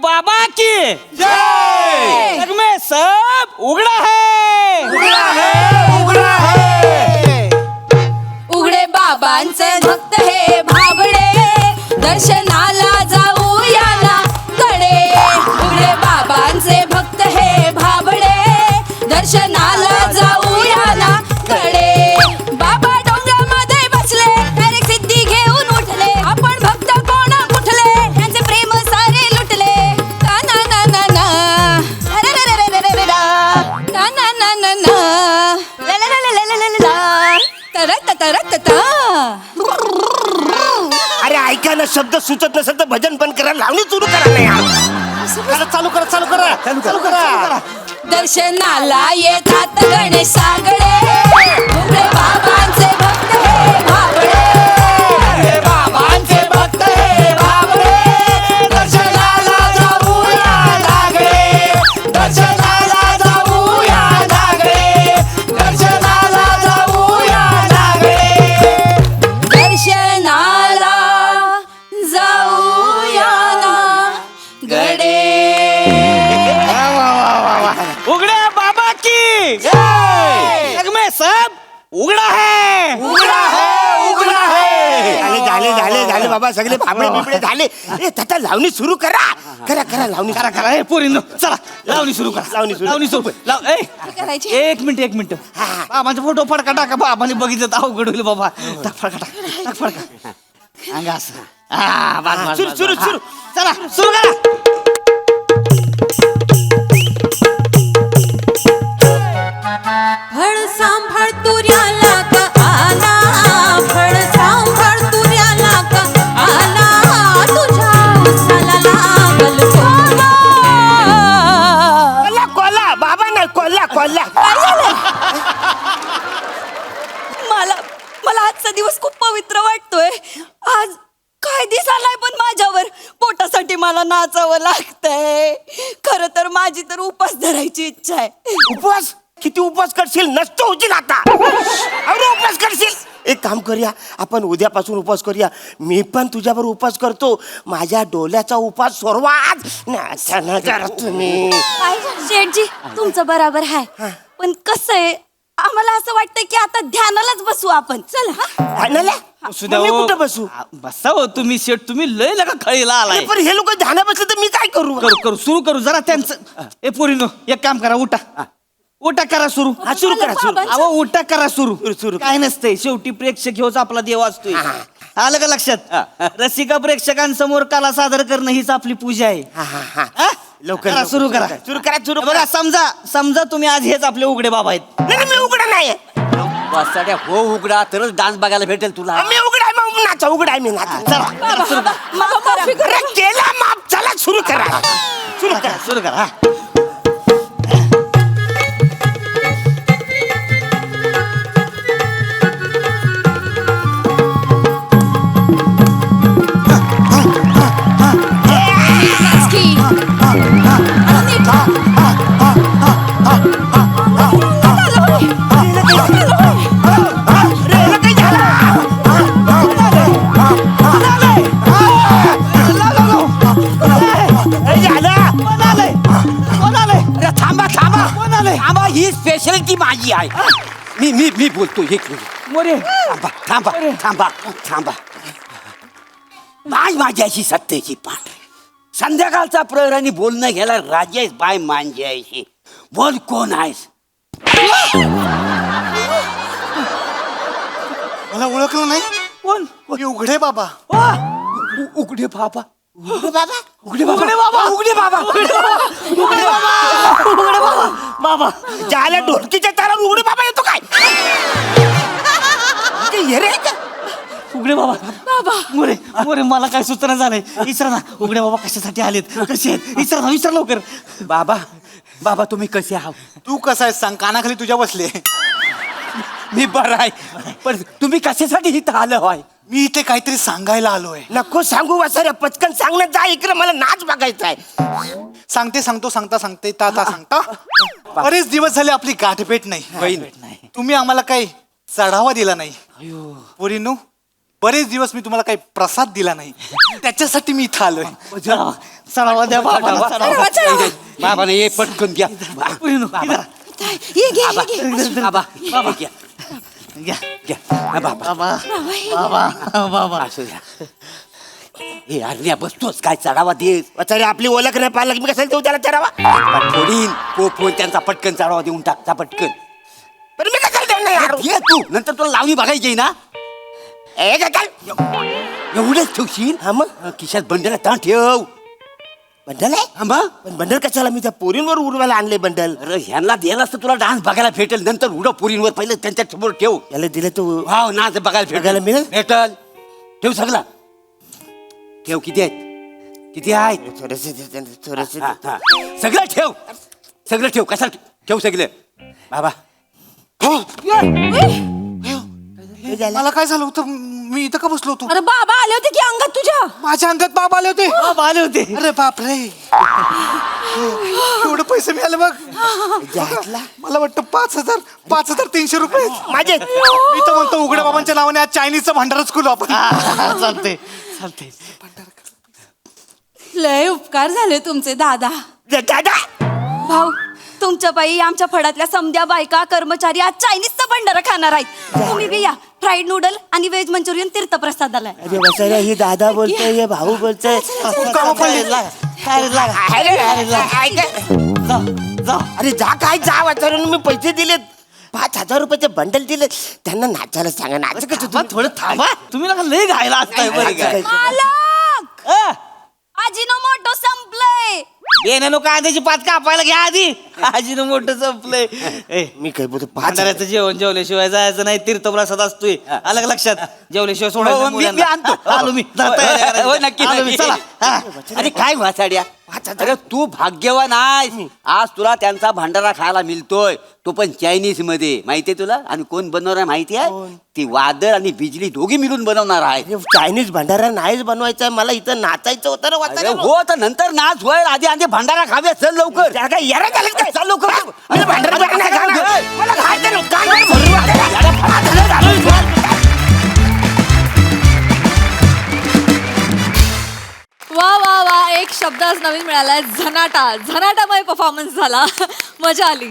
बाबा की जग में सब उघडा है उघडे बाबांचे भक्त हे भाबडे दर्शनाला जाऊया ना कडे उघडे बाबांचे भक्त हे भाबडे दर्शनाला जाऊया ना कडे बाबा डोंगरामध्ये बसले डायरेक्ट सिद्धी घेऊन उठले आपण भक्त कोण कुठले त्यांचे प्रेम सारे लुटले ना ना ना ना ना अरे रे रे रे रे रे ना ना ना ना ना ला ला ला ला ला ला ला तरत तरत ता अरे ऐका ना शब्द सुचत नसेल तर भजन पण करा लावणी सुरू करा ना यार चालू करा दर्शनाला येतात गणेश सागडे उघडे बाबांचे भक्त हे भाबडे बाबांचे भक्त हे भाबडे दर्शनाला जाऊया लागडे दर्शनाला जाऊया लागडे दर्शनाला जाऊया लागडे दर्शनाला जाऊया ना गडे उघडे बाबा की जग में सब उघडा है झाले बाबा सगळे भाबडे बिबडे झाले ए तथा लावणी सुरू करा लावणी करा हे पोरींनो चला लावणी सुरू करा लावणी सुरू करायची? एक मिनिट बाबांचा फोटो फडका टाका बाबाने बघितलं तर अवघड होईल बाबा टाक फडका अंगा असं हा बस सुरू चला सुरू करा फळ सांभाळ तुऱ्याला का आला फळ सांभाळ तुऱ्याला का आला तुझ्या उसाला लागल कोल्हा बाबा नाही कोल्हा मला आजचा दिवस खूप पवित्र वाटतोय आज काय दिसालाय पण माझ्यावर पोटासाठी मला नाचावं लागतंय खरं तर माझ्या माझी तर उपास धरायची इच्छा आहे. उपवास किती उपवास करशील? नसतो होशील आता. अरे उपवास करशील. एक काम करूया, आपण उद्यापासून उपवास करूया. मी पण तुझ्यावर उपवास करतो. माझ्या डोल्याचा उपवास सोडवा आज. नाचा करा तुम्ही. शेठजी तुमचं बराबर आहे, पण कसं आहे, आम्हाला असं वाटतं की आता ध्यानालाच बसू आपण. चला. आणायला? मग मी कुठं बसू? बसा हो तुम्ही शेठ, तुम्ही लय लगा खळीला आलाय. अरे पण हे लोक ध्याना बसले तर मी काय करू? करू सुरू करू जरा त्यांचं. ए पोरीनो एक काम करा, उठा उठा करा सुरू. हा, सुरू करा, सुरू. अहो उठा करा सुरू. सुरू. काय नसतंय, शेवटी प्रेक्षक ह्योच आपला देव असतोय. आलं का लक्षात? रसिका प्रेक्षकांसमोर कला सादर करणं हीच आपली पूजा आहे. हा? लवकर करा, सुरू करा. सुरू करा, सुरू बघा, समजा तुम्ही आज हेच आपले उघडे बाबा आहेत. नाही मी उघडा नाही. वासाड्या हो उघडा तरच डान्स बघायला भेटेल तुला. मी उघडा आहे, मग नाचा. उघडा आहे मी नाचा. चला अरे केला माफ. चला सुरू करा. सुरू करा सुरू करा. थांबा, ही स्पेशालिटी माझी आहे. मी बोलतो एक मिनिट. मोरे थांबा थांबा थांबा थांबा. बाय माझ्याशी सत्तेची पाठ. संध्याकाळचा प्रहर आणि बोलणं घ्यायला राजेश बाय मांजायशी. बोल कोण आहेस? मला ओळखलं नाही. कोण? मी उघडे बाबा. उघडे बाबा. उघडे बाबा. उघडे बाबा. उघडे बाबा. उघडे बाबा. बाबा ज्याला ढोलकीच्या तारावर उघडे बाबा येतो काय? ते हे रे का? उघडे बाबा. मोरे मोरे मला काय सूचना झालंय. विचारा ना, उघडे बाबा कशासाठी आलेत, कसे आहेत? विचारा लवकर. बाबा तुम्ही कसे आहात? तू कसा आहेस सांग, कानाखाली तुझ्या बसले. मी बरं आहे, पण तुम्ही कशासाठी इथं आलं आहे? मी इथे काहीतरी सांगायला आलोय. नको सांगू वासाऱ्या, पटकन सांगण्यात जा. इकडे मला नाच बघायचा आहे. सांगते सांगता. बरेच दिवस झाले आपली गाठभेट नाही. तुम्ही आम्हाला काही चढावा दिला नाही. पोरींनो, बरेच दिवस मी तुम्हाला काही प्रसाद दिला नाही. त्याच्यासाठी मी इथं आलोय. चढावा द्या बाबाला, चढावा. बाबाने ये पटकन घ्या. पोरीनो, इधर. बाबा घ्या. घ्या. बाबा असू द्या. हे अरण्या बसतोस काय चढावा दे. वासाऱ्या आपली ओळख नाही पाहिलं मी कशाला देऊ त्याला चढावा? थोडीन फोन त्यांचा पटकन चढावा देऊन टाकता पटकन. पण मी कशाला देऊ नाही यार? ये तू नंतर तुला लावणी बघायची ना. ए काय एवढंच ठेवशील? हा मग खिशात बंडल ताण ठेव. बंडल आहे? हा मग पण बंडल कशाला? मी त्या पोरींवर उडवायला आणले बंडल. अरे ह्यांना दिलास तर तुला डान्स बघायला भेटेल. नंतर उडव पोरींवर पहिलं त्यांच्या समोर ठेव. याला दिलं तू वाव नाच बघायला बघायला मिळेल? भेटल. ठेव सगळं ठेव. किती आहेत? थोडस हा, हा. सगळं ठेव. कशाला ठेव सगळं? बाबा मला काय झालं होतं? मी इथं का बसलो होतो? अरे बाबा आले होते की अंगात तुझ्या? माझ्या अंगात बाबा आले होते. बाबा आले होते. अरे बापरे, एवढे पैसे मिळाले बघ. मला वाटतं 5,300 रुपये माझे. मी तर म्हणतो उघड्या बाबांच्या नावाने आज चायनीजचं भांडारच खुलं आपण. चालते. लय उपकार झाले तुमचे दादा. दादा भाऊ, तुमच्या बाई आमच्या फडातल्या समध्या बायका कर्मचारी आज चायनीजचा भंडारा खाणार आहेत. तुम्ही बी या. फ्राईड नूडल आणि व्हेज मंचुरियन तीर्थप्रसाद आलाय. अरे वासाऱ्या, हे दादा बोलतोय, हे भाऊ बोलतोय. अरे जा काय जा वाचारून. मी पैसे दिलेत, 5,000 रुपयाचे बंडल दिले त्यांना. नाचायला सांगा. नाच कसं? थोडं थांबा. तुम्ही नका लय घायला असताय बरं काय. मालक, अजिनोमोटो संपलंय. येण्यानो कांद्याची पात कापायला घ्या आधी. आजीनं मोठं संपलंय. मी काय बोलतो? भांडाऱ्याचं जेवण जेवल्याशिवाय जायचं नाही. तीर्थप्रसाद असतोय. आलं का लक्षात? जेवल्याशिवाय सोडायचं मी आणतो. आलो मी. हो, नक्की. आलो मी. चला. हा. अरे काय वाचाड्या, अरे तू भाग्यवान आहेस, आज तुला त्यांचा भंडारा खायला मिळतोय, तो पण चायनीज मध्ये. माहितीये तुला? आणि कोण बनवणार आहे माहिती आहे? ती वादळ आणि बिजली दोघी मिळून बनवणार आहे. चायनीज भंडारा नाहीच बनवायचा, मला इथं नाचायचं होतं ना अरे वाचायला. हो, तर नंतर नाच होईल, आधी आधी भंडारा खावे. चल लवकर. काय येरा झालं काय? चल लवकर. मला भंडारा नाही खाणार. मला खायचं नाही. काय वा वा वा, एक शब्द आज नवीन मिळालाय, झनाटा. झनाटामय परफॉर्मन्स झाला. मजा आली.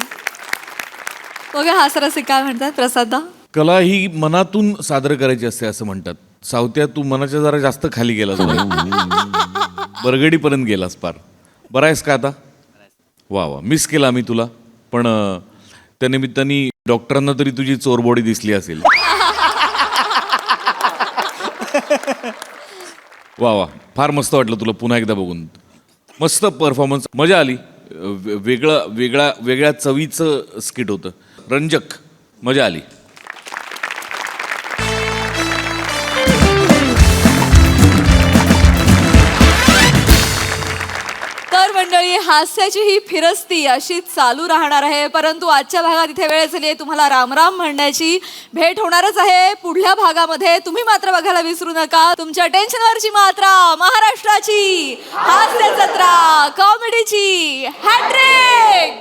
बघा हास्यरसिक काय म्हणतात प्रसादा. कला ही मनातून सादर करायची असते असं म्हणतात. सावत्या, तू मनाच्या जरा जास्त खाली गेलास. बरगडीपर्यंत गेलास पार. बरा आहेस का आता? वा वा, मिस केला आम्ही तुला, पण त्या निमित्ताने डॉक्टरांना तरी तुझी चोरबॉडी दिसली असेल. वा वा, फार मस्त वाटलं तुला पुन्हा एकदा बघून. मस्त परफॉर्मन्स, मजा आली. वेगळ्या चवीचं स्किट होतं, रंजक, मजा आली. तर मंडळी, हास्याची ही फिरस्ती अशी चालू राहणार आहे, परंतु आजच्या भागात इथे वेळ झाली आहे तुम्हाला रामराम म्हणण्याची. भेट होणारच आहे पुढल्या भागामध्ये. तुम्ही मात्र बघायला विसरू नका तुमच्या टेन्शनवरची मात्रा, महाराष्ट्राची हास्य जत्रा, कॉमेडीची हॅट्रिक.